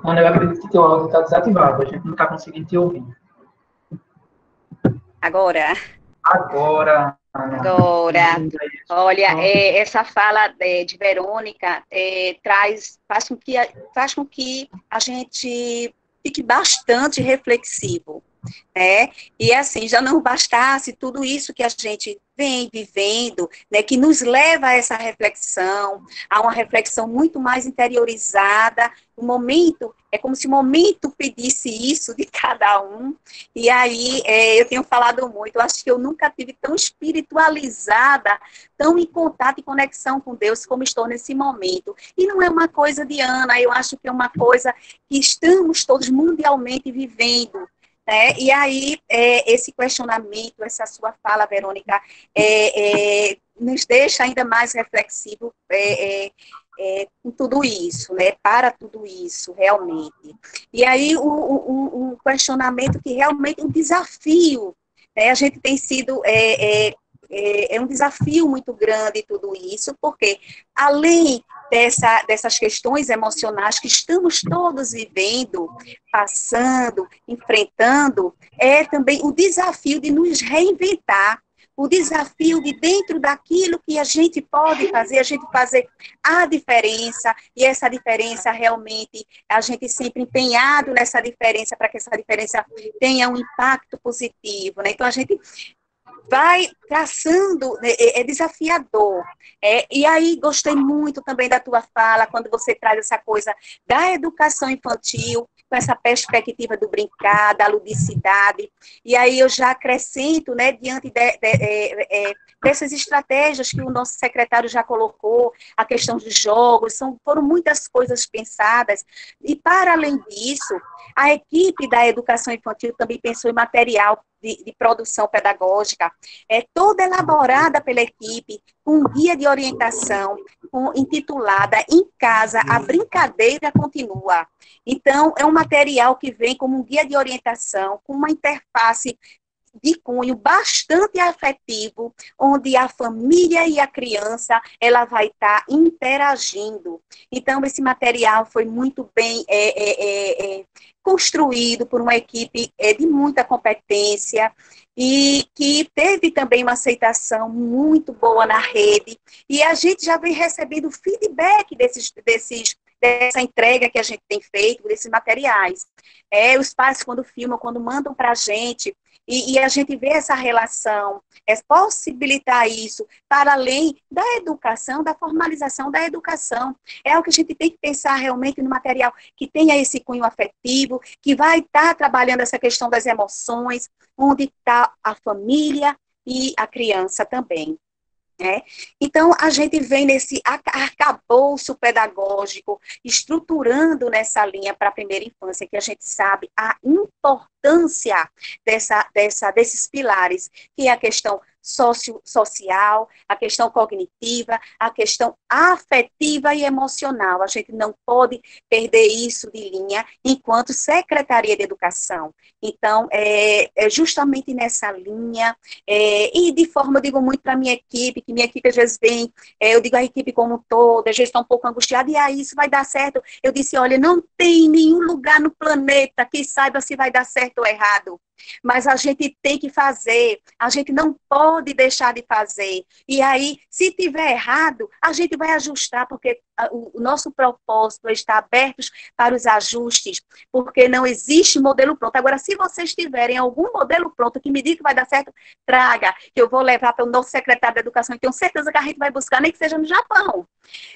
Ana, eu acredito que teu áudio está desativado, a gente não está conseguindo te ouvir. Agora. Olha, essa fala de Verônica faz com que a gente fique bastante reflexivo, né? E assim, já não bastasse tudo isso que a gente vem vivendo, né, que nos leva a essa reflexão, a uma reflexão muito mais interiorizada. O momento, é como se o momento pedisse isso de cada um. E aí, eu tenho falado muito, eu acho que eu nunca tive tão espiritualizada, tão em contato e conexão com Deus como estou nesse momento. E não é uma coisa de Ana, eu acho que é uma coisa que estamos todos mundialmente vivendo. E aí, esse questionamento, essa sua fala, Verônica, nos deixa ainda mais reflexivo com tudo isso, né? Para tudo isso, realmente. E aí, um questionamento que realmente é um desafio, né? A gente tem sido... É um desafio muito grande tudo isso, porque além dessas questões emocionais que estamos todos vivendo, passando, enfrentando, é também o desafio de nos reinventar, o desafio de dentro daquilo que a gente pode fazer, a gente fazer a diferença, e essa diferença realmente, a gente sempre empenhado nessa diferença, para que essa diferença tenha um impacto positivo, né? Então, a gente vai traçando, é desafiador. E aí, gostei muito também da tua fala, quando você traz essa coisa da educação infantil, com essa perspectiva do brincar, da ludicidade. E aí eu já acrescento, né, diante dessas estratégias que o nosso secretário já colocou, a questão dos jogos, foram muitas coisas pensadas. E, para além disso, a equipe da educação infantil também pensou em material de produção pedagógica, toda elaborada pela equipe, com um guia de orientação, intitulada Em Casa, a Brincadeira Continua. Então, é um material que vem como um guia de orientação, com uma interface de cunho bastante afetivo, onde a família e a criança, ela vai estar interagindo. Então, esse material foi muito bem construído por uma equipe de muita competência, e que teve também uma aceitação muito boa na rede, e a gente já vem recebendo feedback dessa entrega que a gente tem feito, desses materiais. Os pais, quando filmam, quando mandam para a gente, e a gente vê essa relação, possibilitar isso para além da educação, da formalização da educação. É o que a gente tem que pensar realmente no material que tenha esse cunho afetivo, que vai estar trabalhando essa questão das emoções, onde está a família e a criança também. Então, a gente vem nesse arcabouço pedagógico, estruturando nessa linha para a primeira infância, que a gente sabe a importância desses pilares, que é a questão social, a questão cognitiva, a questão afetiva e emocional. A gente não pode perder isso de linha enquanto Secretaria de Educação. Então, é justamente nessa linha, e de forma, eu digo muito para a minha equipe, que minha equipe às vezes vem, eu digo a equipe como um todo, às vezes está um pouco angustiada, e aí isso vai dar certo? Eu disse, olha, não tem nenhum lugar no planeta que saiba se vai dar certo ou errado. mas a gente tem que fazer, a gente não pode deixar de fazer. E aí, se tiver errado, a gente vai ajustar, porque o nosso propósito está aberto para os ajustes, porque não existe modelo pronto. Agora, se vocês tiverem algum modelo pronto que me diga que vai dar certo, traga, que eu vou levar para o nosso secretário de Educação, e tenho certeza que a gente vai buscar, nem que seja no Japão.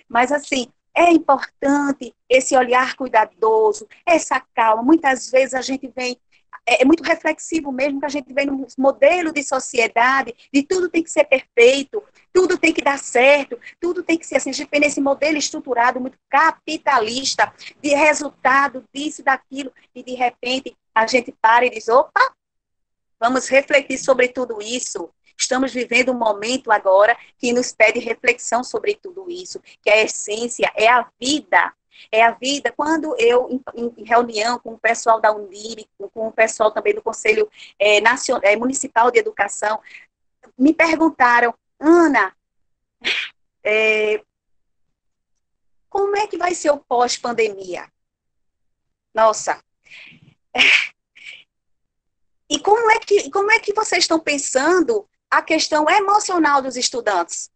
Mas, assim, é importante esse olhar cuidadoso, essa calma. Muitas vezes a gente vem, é muito reflexivo mesmo, que a gente vem num modelo de sociedade, de tudo tem que ser perfeito, tudo tem que dar certo, tudo tem que ser assim. A gente vem nesse modelo estruturado, muito capitalista, de resultado disso e daquilo, e de repente a gente para e diz, opa, vamos refletir sobre tudo isso. Estamos vivendo um momento agora que nos pede reflexão sobre tudo isso, que a essência é a vida. É a vida. Quando eu, em reunião com o pessoal da Unib, com o pessoal também do Conselho Municipal de Educação, me perguntaram, Ana, como é que vai ser o pós-pandemia? Nossa, e como é que vocês estão pensando a questão emocional dos estudantes?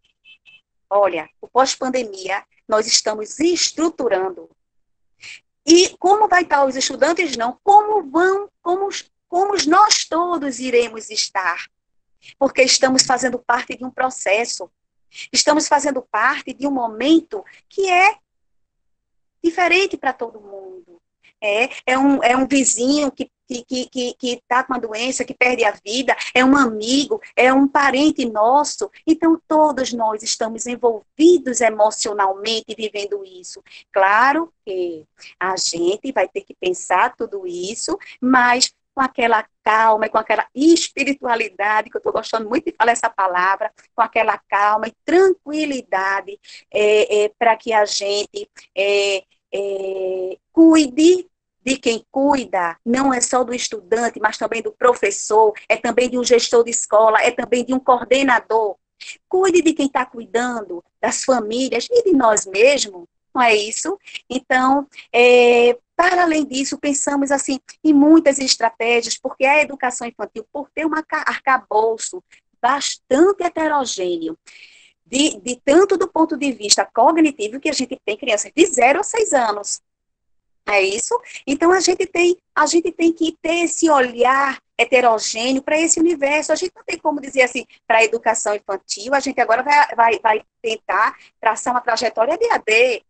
Olha, o pós-pandemia, nós estamos estruturando. E como vai estar os estudantes, não? Como nós todos iremos estar? Porque estamos fazendo parte de um processo. Estamos fazendo parte de um momento que é diferente para todo mundo. É um vizinho que está com uma doença, que perde a vida, é um amigo, é um parente nosso. Então, todos nós estamos envolvidos emocionalmente vivendo isso. Claro que a gente vai ter que pensar tudo isso, mas com aquela calma e com aquela espiritualidade, que eu estou gostando muito de falar essa palavra, com aquela calma e tranquilidade, para que a gente cuide de quem cuida, não é só do estudante, mas também do professor, é também de um gestor de escola, é também de um coordenador. Cuide de quem está cuidando, das famílias e de nós mesmos, não é isso? Então, para além disso, pensamos assim em muitas estratégias, porque a educação infantil, por ter um arcabouço bastante heterogêneo, de tanto do ponto de vista cognitivo, que a gente tem crianças de 0 a 6 anos, é isso? Então, a gente tem que ter esse olhar heterogêneo para esse universo. A gente não tem como dizer assim, para a educação infantil, a gente agora vai tentar traçar uma trajetória de AD.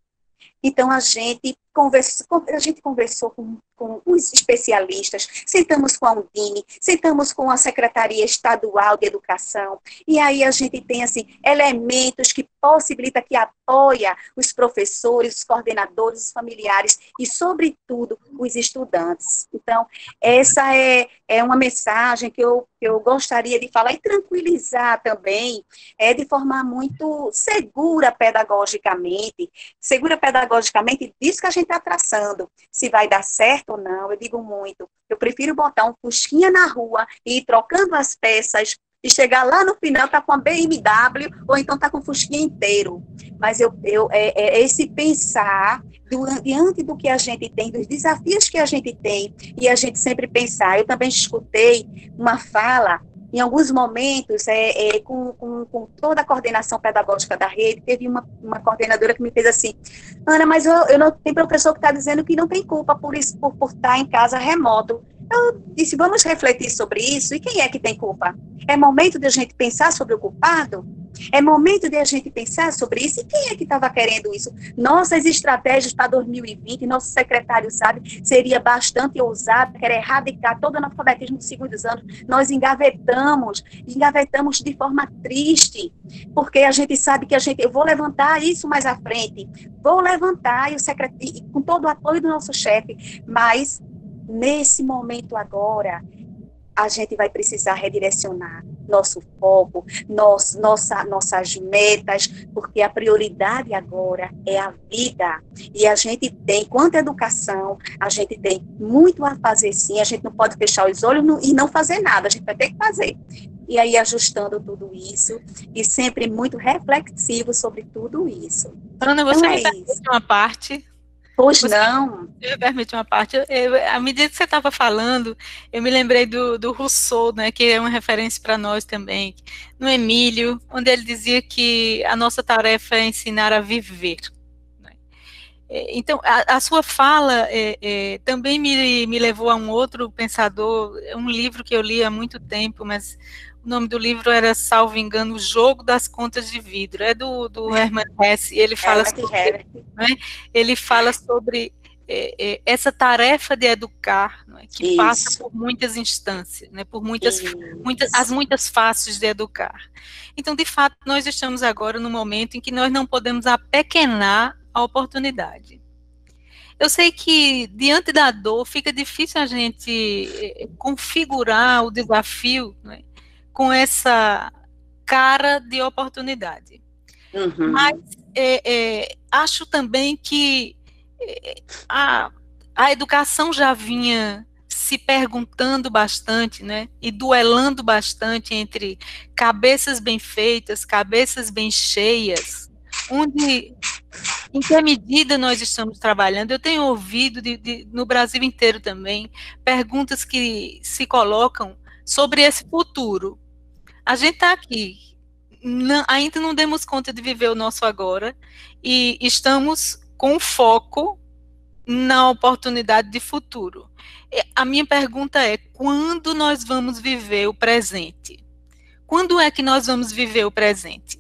Então, a gente conversou com os especialistas, sentamos com a Undime, sentamos com a Secretaria Estadual de Educação, e aí a gente tem, assim, elementos que possibilitam, que apoia os professores, os coordenadores, os familiares e, sobretudo, os estudantes. Então, essa é uma mensagem que eu gostaria de falar e tranquilizar também, de forma muito segura pedagogicamente disso que a gente está traçando, se vai dar certo ou não. Eu digo muito, eu prefiro botar um Fusquinha na rua e ir trocando as peças e chegar lá no final tá com a BMW ou então tá com o Fusquinha inteiro. Mas esse pensar diante do que a gente tem, dos desafios que a gente tem, e a gente sempre pensar. Eu também escutei uma fala em alguns momentos, com toda a coordenação pedagógica da rede, teve uma coordenadora que me fez assim, Ana, mas eu não, tem professor que está dizendo que não tem culpa por estar em casa remoto. Eu disse, vamos refletir sobre isso, e quem é que tem culpa? É momento de a gente pensar sobre o culpado? É momento de a gente pensar sobre isso, e quem é que estava querendo isso? Nossas estratégias para 2020, nosso secretário sabe, seria bastante ousado, querer erradicar todo o analfabetismo dos segundos anos. Nós engavetamos de forma triste, porque a gente sabe que eu vou levantar isso mais à frente, vou levantar, e com todo o apoio do nosso chefe, mas nesse momento agora, a gente vai precisar redirecionar nosso foco, nossas metas, porque a prioridade agora é a vida. E a gente tem, quanto à educação, a gente tem muito a fazer sim, a gente não pode fechar os olhos e não fazer nada, a gente vai ter que fazer. E aí, ajustando tudo isso, e sempre muito reflexivo sobre tudo isso. Ana, você me perguntou uma parte Pois não. Me permite uma parte, à medida que você estava falando, eu me lembrei do Rousseau, né, que é uma referência para nós também, no Emílio, onde ele dizia que a nossa tarefa é ensinar a viver. Né? Então, a sua fala também me levou a um outro pensador, um livro que eu li há muito tempo, mas o nome do livro era, salvo engano, O Jogo das Contas de Vidro, é do Hermann Hesse, ele fala ele fala sobre essa tarefa de educar, não é, que passa por muitas instâncias, né, por as muitas faces de educar. Então, de fato, nós estamos agora no momento em que nós não podemos apequenar a oportunidade. Eu sei que, diante da dor, fica difícil a gente configurar o desafio, né, com essa cara de oportunidade. Uhum. Mas acho também que a educação já vinha se perguntando bastante, né, e duelando bastante entre cabeças bem feitas, cabeças bem cheias, onde, em que medida nós estamos trabalhando. Eu tenho ouvido no Brasil inteiro também, perguntas que se colocam sobre esse futuro. A gente está aqui, ainda não demos conta de viver o nosso agora, e estamos com foco na oportunidade de futuro. A minha pergunta é, quando nós vamos viver o presente? Quando é que nós vamos viver o presente?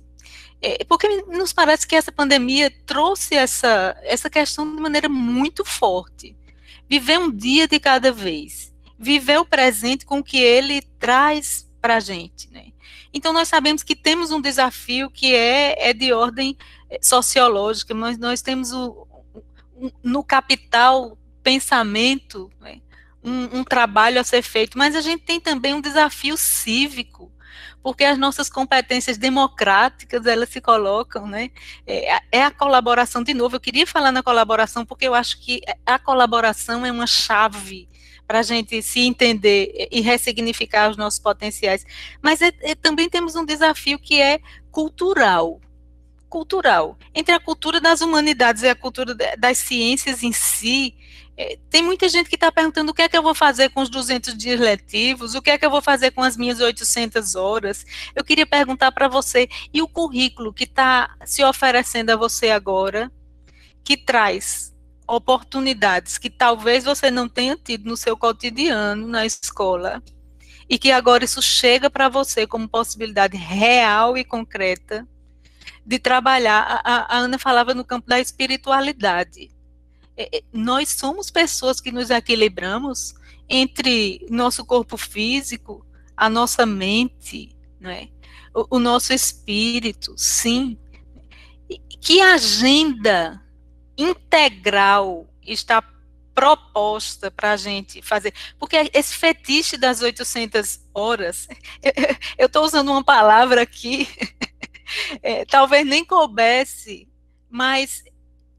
Porque nos parece que essa pandemia trouxe essa questão de maneira muito forte. Viver um dia de cada vez. Viver o presente com o que ele traz para a gente, né? Então, nós sabemos que temos um desafio que é de ordem sociológica, mas nós temos no capital pensamento, né, um trabalho a ser feito, mas a gente tem também um desafio cívico, porque as nossas competências democráticas, elas se colocam, né, a colaboração, de novo, eu queria falar na colaboração, porque eu acho que a colaboração é uma chave para a gente se entender e ressignificar os nossos potenciais, mas também temos um desafio que é cultural, entre a cultura das humanidades e a cultura das ciências em si. Tem muita gente que está perguntando o que é que eu vou fazer com os 200 dias letivos, o que é que eu vou fazer com as minhas 800 horas. Eu queria perguntar para você, e o currículo que está se oferecendo a você agora, que traz oportunidades que talvez você não tenha tido no seu cotidiano, na escola, e que agora isso chega para você como possibilidade real e concreta de trabalhar. A Ana falava no campo da espiritualidade. Nós somos pessoas que nos equilibramos entre nosso corpo físico, a nossa mente, não é? O nosso espírito, sim. Que agenda integral está proposta para a gente fazer? Porque esse fetiche das 800 horas, eu estou usando uma palavra aqui, talvez nem coubesse, mas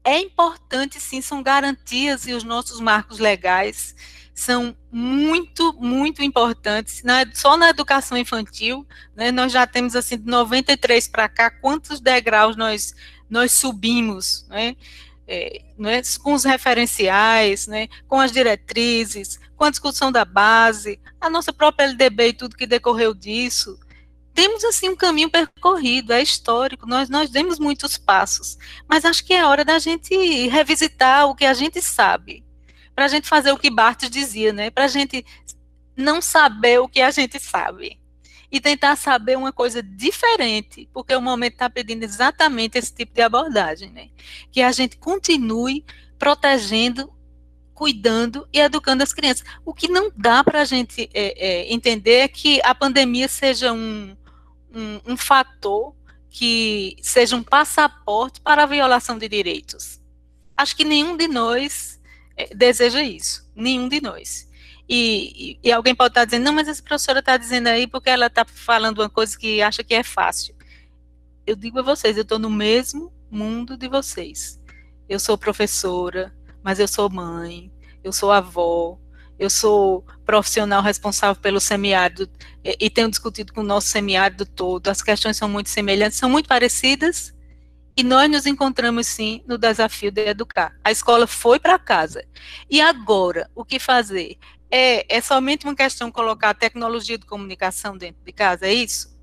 é importante, sim, são garantias, e os nossos marcos legais são muito, muito importantes, só na educação infantil, né, nós já temos, assim, de 93 para cá, quantos degraus nós subimos, né, com os referenciais, né, com as diretrizes, com a discussão da base, a nossa própria LDB e tudo que decorreu disso. Temos, assim, um caminho percorrido, é histórico, nós demos muitos passos, mas acho que é hora da gente revisitar o que a gente sabe, para a gente fazer o que Barthes dizia, né, para a gente não saber o que a gente sabe, e tentar saber uma coisa diferente, porque o momento está pedindo exatamente esse tipo de abordagem, né, que a gente continue protegendo, cuidando e educando as crianças. O que não dá para a gente entender é que a pandemia seja um fator que seja um passaporte para a violação de direitos. Acho que nenhum de nós deseja isso, nenhum de nós. E alguém pode estar dizendo, não, mas essa professora está dizendo aí porque ela está falando uma coisa que acha que é fácil. Eu digo a vocês, eu estou no mesmo mundo de vocês. Eu sou professora, mas eu sou mãe, eu sou avó, eu sou profissional responsável pelo semiárido e tenho discutido com o nosso semiárido todo. As questões são muito semelhantes, são muito parecidas E nós nos encontramos, sim, no desafio de educar. A escola foi para casa. E agora, o que fazer? É somente uma questão de colocar a tecnologia de comunicação dentro de casa, é isso?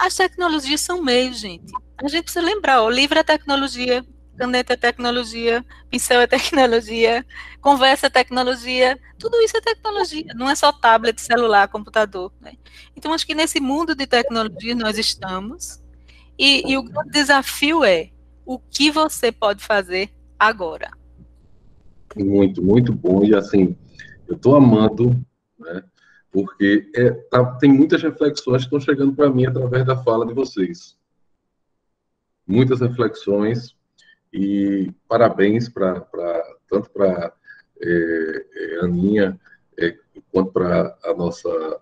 As tecnologias são meios, gente. A gente precisa lembrar, o livro é tecnologia, caneta é tecnologia, pincel é tecnologia, conversa é tecnologia, tudo isso é tecnologia, não é só tablet, celular, computador, né? Então, acho que nesse mundo de tecnologia nós estamos, e o grande desafio é o que você pode fazer agora. Muito, muito bom. E assim, eu estou amando, né? Porque tem muitas reflexões que estão chegando para mim através da fala de vocês. Muitas reflexões e parabéns tanto para Aninha quanto para a nossa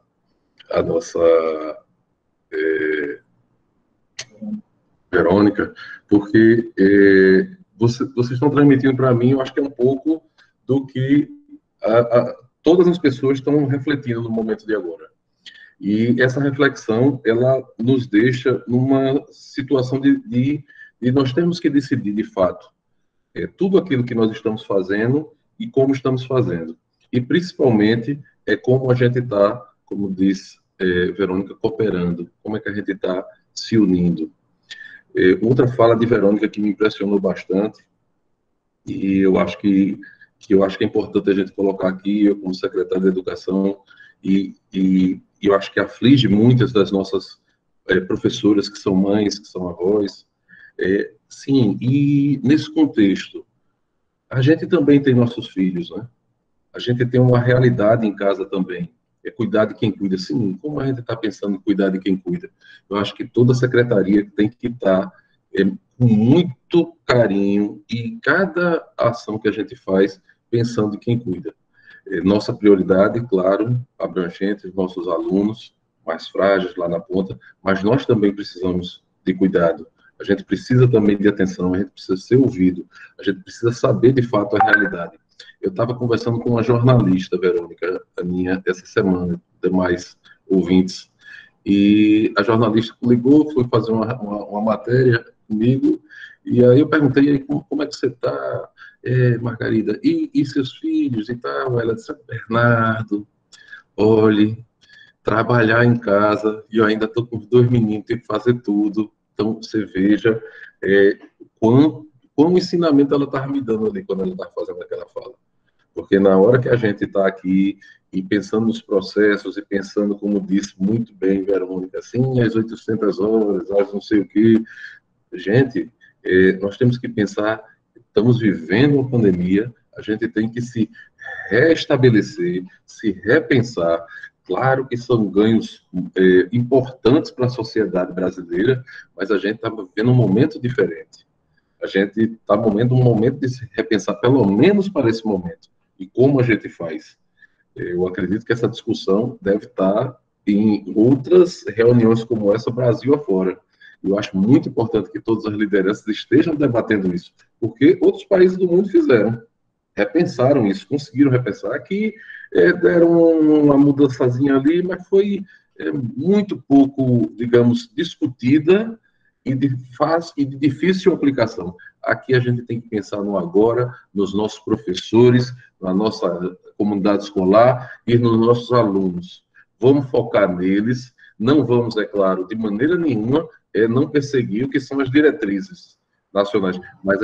Verônica, porque vocês estão transmitindo para mim, eu acho que é um pouco do que todas as pessoas estão refletindo no momento de agora. E essa reflexão, ela nos deixa numa situação de nós temos que decidir, de fato, tudo aquilo que nós estamos fazendo e como estamos fazendo. E, principalmente, como a gente está, como diz Verônica, cooperando, como é que a gente está se unindo. Outra fala de Verônica que me impressionou bastante, e eu acho que é importante a gente colocar aqui, eu como secretário de Educação, e eu acho que aflige muitas das nossas professoras que são mães, que são avós. Sim, e nesse contexto, a gente também tem nossos filhos, né? A gente tem uma realidade em casa também. É cuidar de quem cuida. Sim, como a gente está pensando em cuidar de quem cuida? Eu acho que toda secretaria tem que estar com muito carinho e cada ação que a gente faz pensando em quem cuida. Nossa prioridade, claro, abrangente, os nossos alunos mais frágeis lá na ponta, mas nós também precisamos de cuidado. A gente precisa também de atenção, a gente precisa ser ouvido, a gente precisa saber de fato a realidade. Eu estava conversando com uma jornalista, Verônica, Aninha, essa semana, demais ouvintes, e a jornalista ligou, foi fazer uma matéria comigo, e aí eu perguntei, como é que você está, Margarida, e seus filhos e tal? Ela disse, Bernardo, olhe, trabalhar em casa, e eu ainda estou com os 2 meninos, tenho que fazer tudo, então você veja quão ensinamento ela estava me dando ali, quando ela estava fazendo aquela fala. Porque na hora que a gente está aqui e pensando nos processos e pensando, como disse muito bem Verônica, assim, às 800 horas, às não sei o quê, gente, nós temos que pensar, estamos vivendo uma pandemia, a gente tem que se restabelecer, se repensar. Claro que são ganhos importantes para a sociedade brasileira, mas a gente está vivendo um momento diferente. A gente está vivendo um momento de se repensar, pelo menos para esse momento. E como a gente faz? Eu acredito que essa discussão deve estar em outras reuniões como essa, Brasil afora. Eu acho muito importante que todas as lideranças estejam debatendo isso, porque outros países do mundo fizeram, repensaram isso, conseguiram repensar, que deram uma mudançazinha ali, mas foi muito pouco, digamos, discutida e de difícil aplicação. Aqui a gente tem que pensar no agora, nos nossos professores, na nossa comunidade escolar e nos nossos alunos. Vamos focar neles, não vamos, é claro, de maneira nenhuma, não perseguir o que são as diretrizes nacionais, mas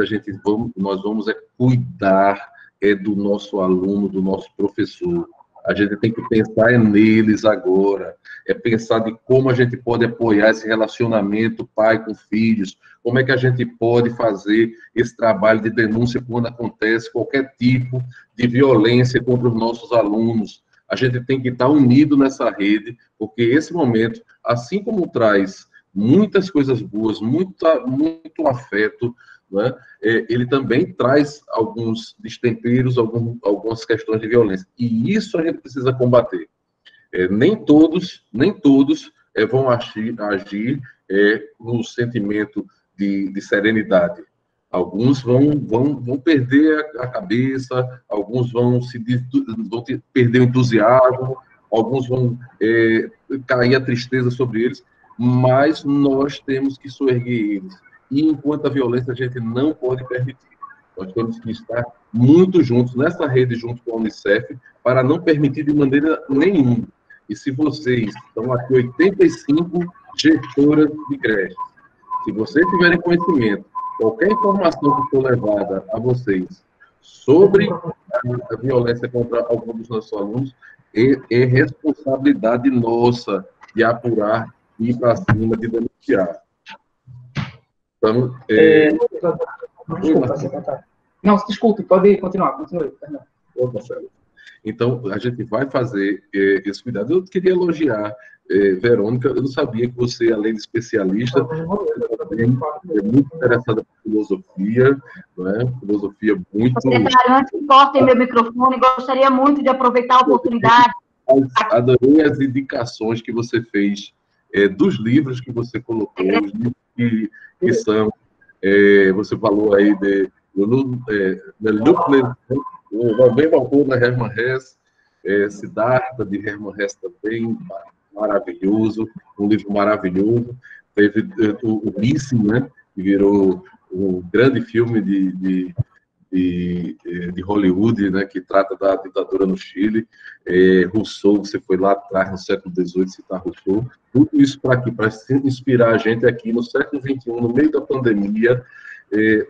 nós vamos cuidar do nosso aluno, do nosso professor. A gente tem que pensar neles agora, pensar de como a gente pode apoiar esse relacionamento pai com filhos, como é que a gente pode fazer esse trabalho de denúncia quando acontece qualquer tipo de violência contra os nossos alunos. A gente tem que estar unido nessa rede, porque esse momento, assim como traz muitas coisas boas, muito afeto, né? Ele também traz alguns destemperos, algumas questões de violência. E isso a gente precisa combater. Nem todos vão agir no sentimento de serenidade. Alguns vão perder a cabeça, alguns vão perder o entusiasmo, alguns vão cair a tristeza sobre eles, mas nós temos que soerguer eles. e enquanto a violência a gente não pode permitir. Nós temos que estar muito juntos, nessa rede, junto com a Unicef, para não permitir de maneira nenhuma. E se vocês estão aqui 85 gestoras de creches, se vocês tiverem conhecimento, qualquer informação que for levada a vocês sobre a violência contra algum dos nossos alunos, é responsabilidade nossa de apurar, ir para cima, de denunciar. Então, Desculpa, não, desculpe, pode continuar, continue. Então, a gente vai fazer esse cuidado. Eu queria elogiar, Verônica, eu não sabia que você, além de especialista, é muito interessada por filosofia, não é? Filosofia muito... Secretário, antes que cortem meu microfone, gostaria muito de aproveitar a oportunidade. Adorei as indicações que você fez dos livros que você colocou, os livros que são... você falou aí de bem autor da Hermann Hesse, Siddhartha, de Hermann Hesse também, maravilhoso, um livro maravilhoso. Teve o Missing, né, que virou um grande filme de Hollywood, né, que trata da ditadura no Chile. Rousseau, você foi lá atrás, no século XVIII, citar Rousseau. Tudo isso para aqui, para inspirar a gente aqui no século XXI, no meio da pandemia,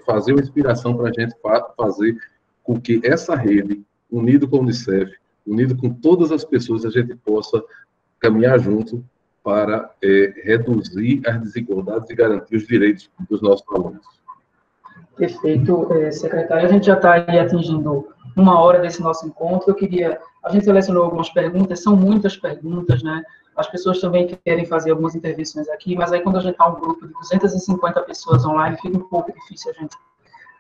fazer uma inspiração para a gente fazer com que essa rede, unido com a Unicef, unido com todas as pessoas, a gente possa caminhar junto para reduzir as desigualdades e garantir os direitos dos nossos alunos. Perfeito, secretário. A gente já está aí atingindo 1 hora desse nosso encontro. A gente selecionou algumas perguntas, são muitas perguntas, né? As pessoas também querem fazer algumas intervenções aqui, mas aí quando a gente está um grupo de 250 pessoas online, fica um pouco difícil a gente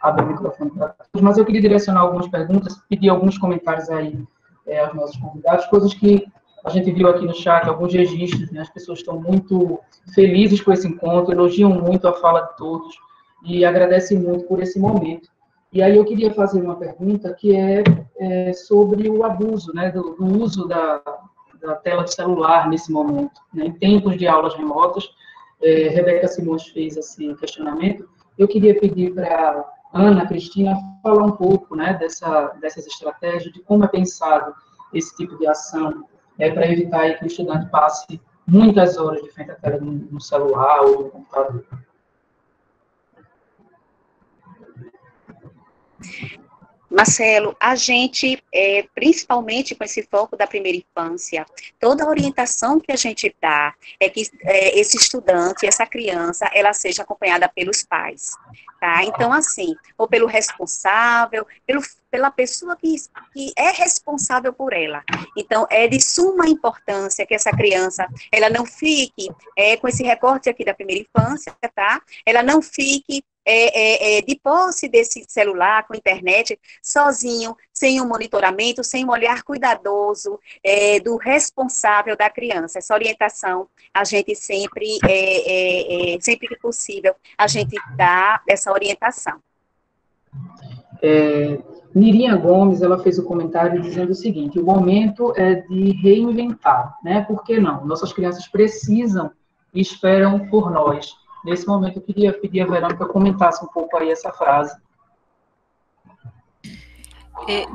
abrir o microfone para todos. Mas eu queria direcionar algumas perguntas, pedir alguns comentários aí aos nossos convidados, coisas que a gente viu aqui no chat, alguns registros, né? As pessoas estão muito felizes com esse encontro, elogiam muito a fala de todos e agradecem muito por esse momento. E aí eu queria fazer uma pergunta que é sobre o abuso, né, do uso da tela do celular nesse momento, né, em tempos de aulas remotas. Rebeca Simões fez esse questionamento. Eu queria pedir para Ana Cristina falar um pouco, né, dessas estratégias, de como é pensado esse tipo de ação, para evitar aí que o estudante passe muitas horas de frente à tela no celular ou no computador. Marcelo, a gente, principalmente com esse foco da primeira infância, toda a orientação que a gente dá é que esse estudante, essa criança, ela seja acompanhada pelos pais, tá? Então, assim, ou pelo responsável, pela pessoa que é responsável por ela. Então, é de suma importância que essa criança, ela não fique, com esse recorte aqui da primeira infância, tá? Ela não fique de posse desse celular, com internet, sozinho, sem um monitoramento, sem um olhar cuidadoso do responsável da criança. Essa orientação, a gente sempre que possível, a gente dá essa orientação. Nirinha Gomes, ela fez o comentário dizendo o seguinte: o momento é de reinventar, né? Por que não? Nossas crianças precisam e esperam por nós. Nesse momento, eu queria pedir a Verônica comentasse um pouco aí essa frase.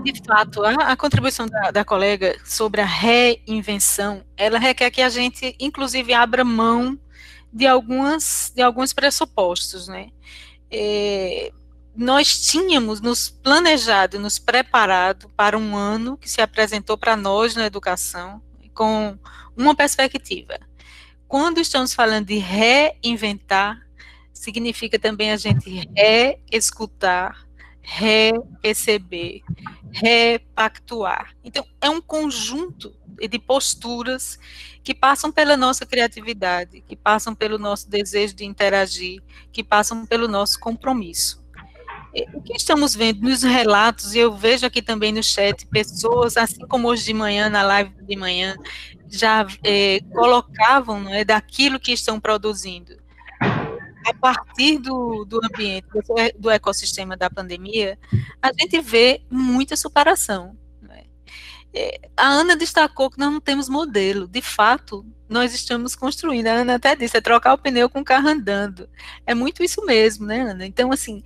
De fato, a contribuição da colega sobre a reinvenção, ela requer que a gente, inclusive, abra mão de alguns pressupostos, né? Nós tínhamos nos planejado, nos preparado para um ano que se apresentou para nós na educação, com uma perspectiva. Quando estamos falando de reinventar, significa também a gente reescutar, reperceber, repactuar. Então, é um conjunto de posturas que passam pela nossa criatividade, que passam pelo nosso desejo de interagir, que passam pelo nosso compromisso. O que estamos vendo nos relatos, e eu vejo aqui também no chat, pessoas, assim como hoje de manhã, na live de manhã, já colocavam, não é, daquilo que estão produzindo. A partir do ambiente, do ecossistema da pandemia, a gente vê muita superação. Não é? A Ana destacou que nós não temos modelo. De fato, nós estamos construindo. A Ana até disse, é trocar o pneu com o carro andando. É muito isso mesmo, né, Ana? Então, assim,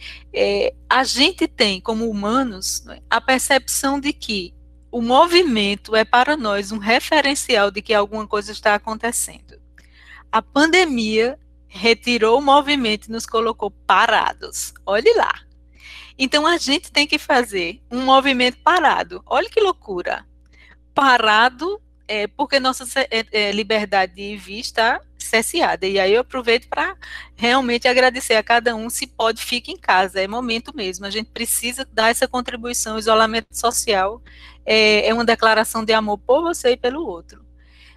a gente tem, como humanos, a percepção de que o movimento é para nós um referencial de que alguma coisa está acontecendo. A pandemia retirou o movimento e nos colocou parados. Olhe lá. Então, a gente tem que fazer um movimento parado. Olha que loucura. Parado, porque nossa liberdade de vir está cerceada. E aí eu aproveito para realmente agradecer a cada um. Se pode, fique em casa. É momento mesmo. A gente precisa dar essa contribuição. O isolamento social é uma declaração de amor por você e pelo outro.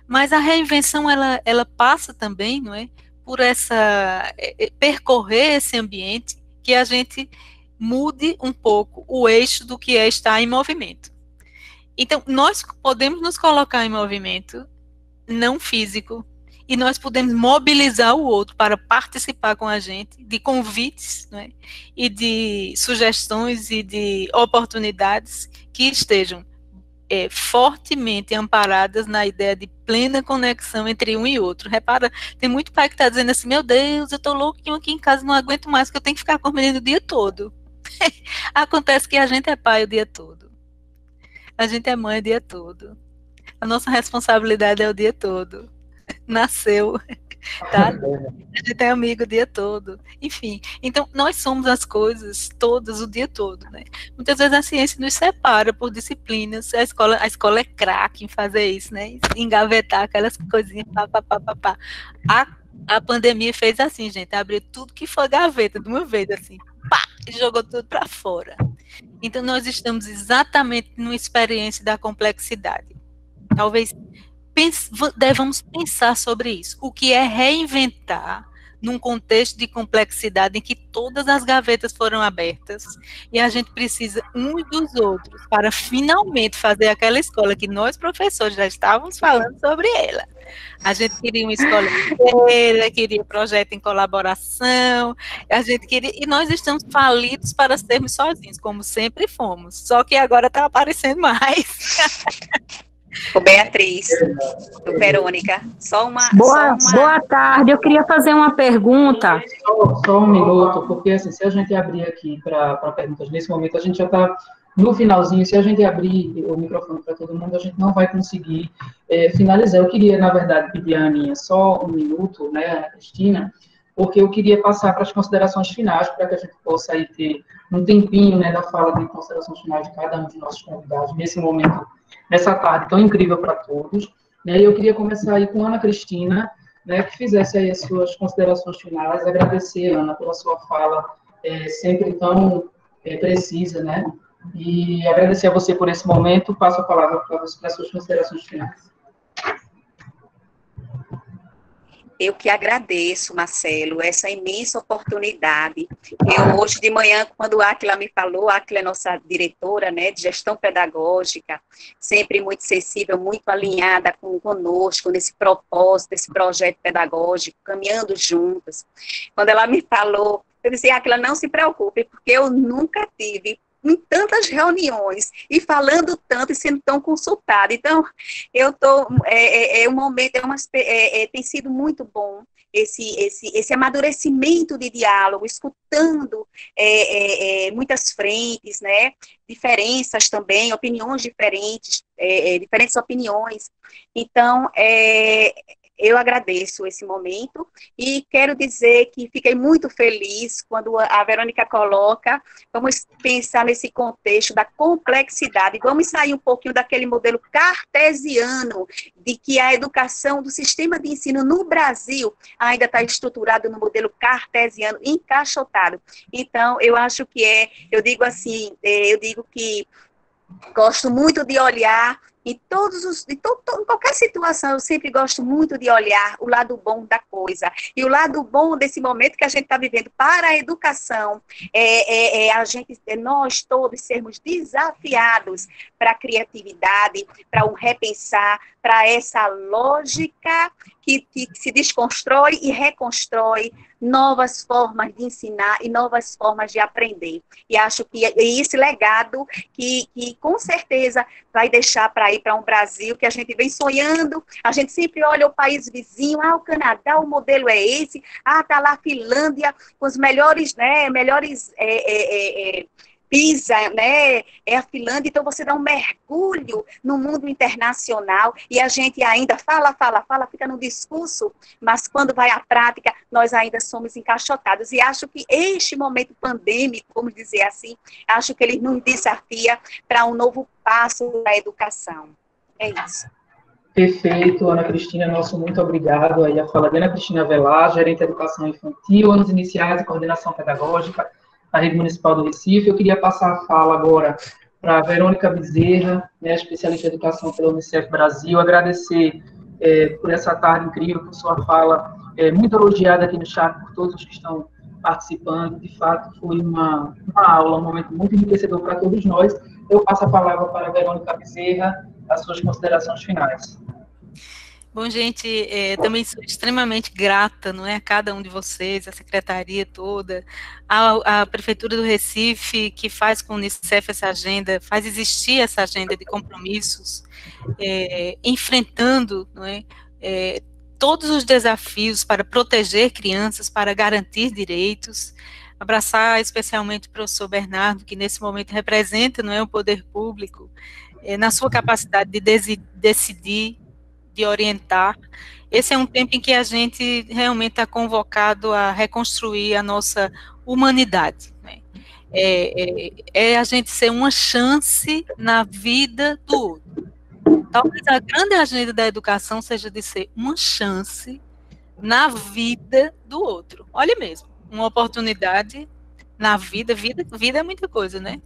Mas a reinvenção, ela passa também, não é, por percorrer esse ambiente que a gente mude um pouco o eixo do que é estar em movimento. Então, nós podemos nos colocar em movimento não físico e nós podemos mobilizar o outro para participar com a gente de convites, né, e de sugestões e de oportunidades que estejam fortemente amparadas na ideia de plena conexão entre um e outro. Repara, tem muito pai que está dizendo assim, meu Deus, eu estou louquinho aqui em casa, não aguento mais, que eu tenho que ficar com o menino o dia todo. Acontece que a gente é pai o dia todo. A gente é mãe o dia todo. A nossa responsabilidade é o dia todo. Nasceu, tá? A gente é amigo o dia todo. Enfim, então nós somos as coisas todas o dia todo, né? Muitas vezes a ciência nos separa por disciplinas. A escola é craque em fazer isso, né? Engavetar aquelas coisinhas, pá. A pandemia fez assim, gente, abriu tudo que foi gaveta de uma vez, assim, pá, e jogou tudo para fora. Então, nós estamos exatamente numa experiência da complexidade. Talvez devamos pensar sobre isso. O que é reinventar num contexto de complexidade em que todas as gavetas foram abertas e a gente precisa uns dos outros para finalmente fazer aquela escola que nós, professores, já estávamos falando sobre ela. A gente queria uma escola inteira, queria projeto em colaboração, a gente queria, e nós estamos falidos para sermos sozinhos, como sempre fomos, só que agora está aparecendo mais. Ô, Beatriz, Verônica, Boa tarde, eu queria fazer uma pergunta. Só um minuto, porque assim, se a gente abrir aqui para perguntas nesse momento, a gente já está no finalzinho, se a gente abrir o microfone para todo mundo, a gente não vai conseguir finalizar. Eu queria, na verdade, pedir a Aninha só um minuto, né, Cristina, porque eu queria passar para as considerações finais, para que a gente possa aí ter um tempinho, né, da fala de considerações finais de cada um de nossos convidados, nesse momento, nessa tarde tão incrível para todos. Né, eu queria começar aí com a Ana Cristina, né, que fizesse aí as suas considerações finais, agradecer, Ana, pela sua fala sempre tão precisa, né, e agradecer a você por esse momento. Passo a palavra para as suas considerações finais. Eu que agradeço, Marcelo, essa imensa oportunidade. Eu, hoje de manhã, quando a Áquila me falou, a Áquila é nossa diretora, né, de gestão pedagógica, sempre muito sensível, muito alinhada conosco, nesse propósito, esse projeto pedagógico, caminhando juntas. Quando ela me falou, eu disse, Áquila, não se preocupe, porque eu nunca tive em tantas reuniões, e falando tanto, e sendo tão consultada. Então, eu estou, um momento, tem sido muito bom esse amadurecimento de diálogo, escutando muitas frentes, né, diferenças também, opiniões diferentes, diferentes opiniões. Então, eu agradeço esse momento e quero dizer que fiquei muito feliz quando a Verônica coloca, vamos pensar nesse contexto da complexidade, vamos sair um pouquinho daquele modelo cartesiano de que a educação do sistema de ensino no Brasil ainda está estruturado no modelo cartesiano, encaixotado. Então, eu acho que eu digo que gosto muito de olhar em qualquer situação, eu sempre gosto muito de olhar o lado bom da coisa. E o lado bom desse momento que a gente está vivendo para a educação nós todos sermos desafiados para a criatividade, para um repensar, para essa lógica que se desconstrói e reconstrói novas formas de ensinar e novas formas de aprender. E acho que é esse legado que com certeza vai deixar para ir para um Brasil que a gente vem sonhando, a gente sempre olha o país vizinho, o Canadá, o modelo é esse, tá lá a Finlândia, com os melhores, né, PISA, né, é a Finlândia, então você dá um mergulho no mundo internacional e a gente ainda fala, fica no discurso, mas quando vai à prática, nós ainda somos encaixotados. E acho que este momento pandêmico, vamos dizer assim, acho que ele nos desafia para um novo passo da educação. É isso. Perfeito, Ana Cristina, nosso muito obrigado. Aí a fala de Ana Cristina Velar, gerente de educação infantil, anos iniciais e coordenação pedagógica da Rede Municipal do Recife. Eu queria passar a fala agora para a Verônica Bezerra, né, especialista em educação pela Unicef Brasil, agradecer por essa tarde incrível, por sua fala, muito elogiada aqui no chat por todos os que estão participando. De fato, foi uma aula, um momento muito enriquecedor para todos nós. Eu passo a palavra para a Verônica Bezerra, as suas considerações finais. Bom, gente, também sou extremamente grata, não é, a cada um de vocês, a secretaria toda, a Prefeitura do Recife, que faz com o Unicef essa agenda, faz existir essa agenda de compromissos, enfrentando, não é, todos os desafios para proteger crianças, para garantir direitos. Abraçar especialmente o professor Bernardo, que nesse momento representa, não é, o poder público, na sua capacidade de decidir, de orientar. Esse é um tempo em que a gente realmente está convocado a reconstruir a nossa humanidade, né? A gente ser uma chance na vida do outro. Talvez a grande agenda da educação seja de ser uma chance na vida do outro. Olha mesmo, uma oportunidade na vida é muita coisa, né?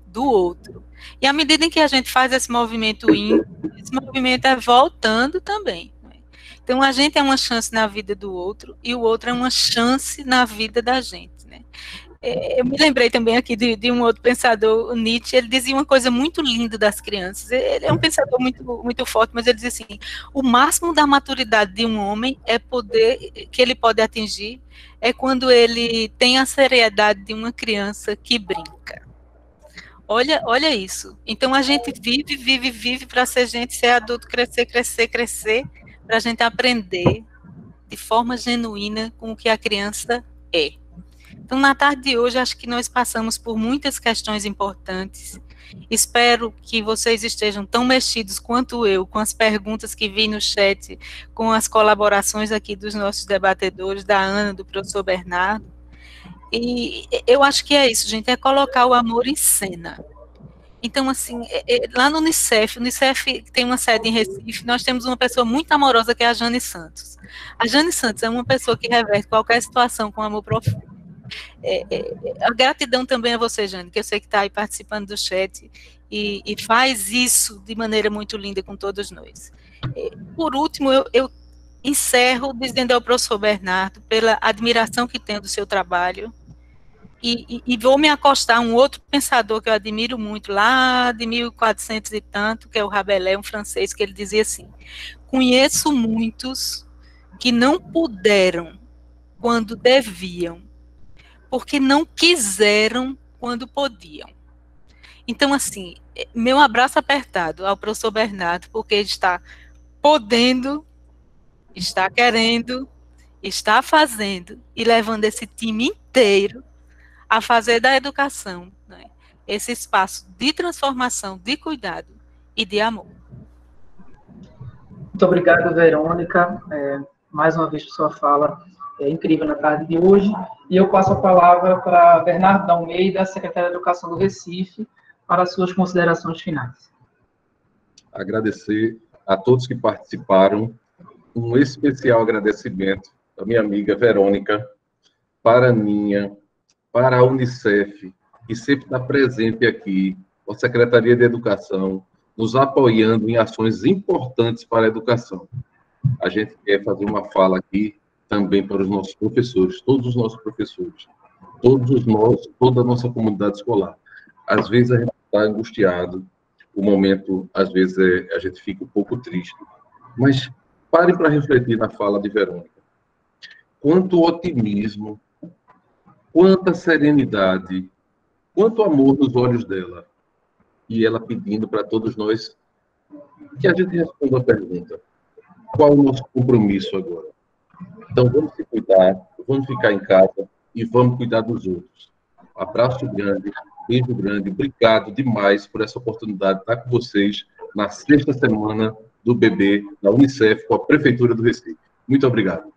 Do outro. E à medida em que a gente faz esse movimento é voltando também. Né? Então, a gente é uma chance na vida do outro, e o outro é uma chance na vida da gente. Né? Eu me lembrei também aqui de um outro pensador, o Nietzsche. Ele dizia uma coisa muito linda das crianças. Ele é um pensador muito, muito forte, mas ele dizia assim, o máximo da maturidade de um homem que ele pode atingir é quando ele tem a seriedade de uma criança que brinca. Olha isso. Então, a gente vive para ser gente, ser adulto, crescer, para a gente aprender de forma genuína com o que a criança é. Então, na tarde de hoje, acho que nós passamos por muitas questões importantes. Espero que vocês estejam tão mexidos quanto eu, com as perguntas que vi no chat, com as colaborações aqui dos nossos debatedores, da Ana, do professor Bernardo. E eu acho que é isso, gente, é colocar o amor em cena. Então, assim, lá no Unicef tem uma sede em Recife, nós temos uma pessoa muito amorosa que é a Jane Santos. A Jane Santos é uma pessoa que reverte qualquer situação com amor profundo. A gratidão também a você, Jane, que eu sei que está aí participando do chat e faz isso de maneira muito linda com todos nós. Por último, eu encerro dizendo ao professor Bernardo pela admiração que tenho do seu trabalho. E vou me acostar a um outro pensador que eu admiro muito, lá de 1400 e tanto, que é o Rabelais, um francês, que ele dizia assim, conheço muitos que não puderam quando deviam, porque não quiseram quando podiam. Então, assim, meu abraço apertado ao professor Bernardo, porque ele está podendo, está querendo, está fazendo, e levando esse time inteiro a fazer da educação, né, esse espaço de transformação, de cuidado e de amor. Muito obrigado, Verônica, mais uma vez por sua fala incrível na tarde de hoje, e eu passo a palavra para Bernardo da Almeida, secretário de Educação do Recife, para as suas considerações finais. Agradecer a todos que participaram, um especial agradecimento à minha amiga Verônica, para a Aninha, para a Unicef, que sempre está presente aqui, a Secretaria de Educação, nos apoiando em ações importantes para a educação. A gente quer fazer uma fala aqui também para os nossos professores, todos os nossos professores, toda a nossa comunidade escolar. Às vezes a gente está angustiado, o momento, às vezes, a gente fica um pouco triste. Mas parem para refletir na fala de Verônica. quanto otimismo, quanta serenidade, quanto amor nos olhos dela. E ela pedindo para todos nós que a gente responda a pergunta: qual o nosso compromisso agora? Então, vamos se cuidar, vamos ficar em casa e vamos cuidar dos outros. Abraço grande, beijo grande, obrigado demais por essa oportunidade de estar com vocês na 6ª semana do bebê da Unicef com a Prefeitura do Recife. Muito obrigado.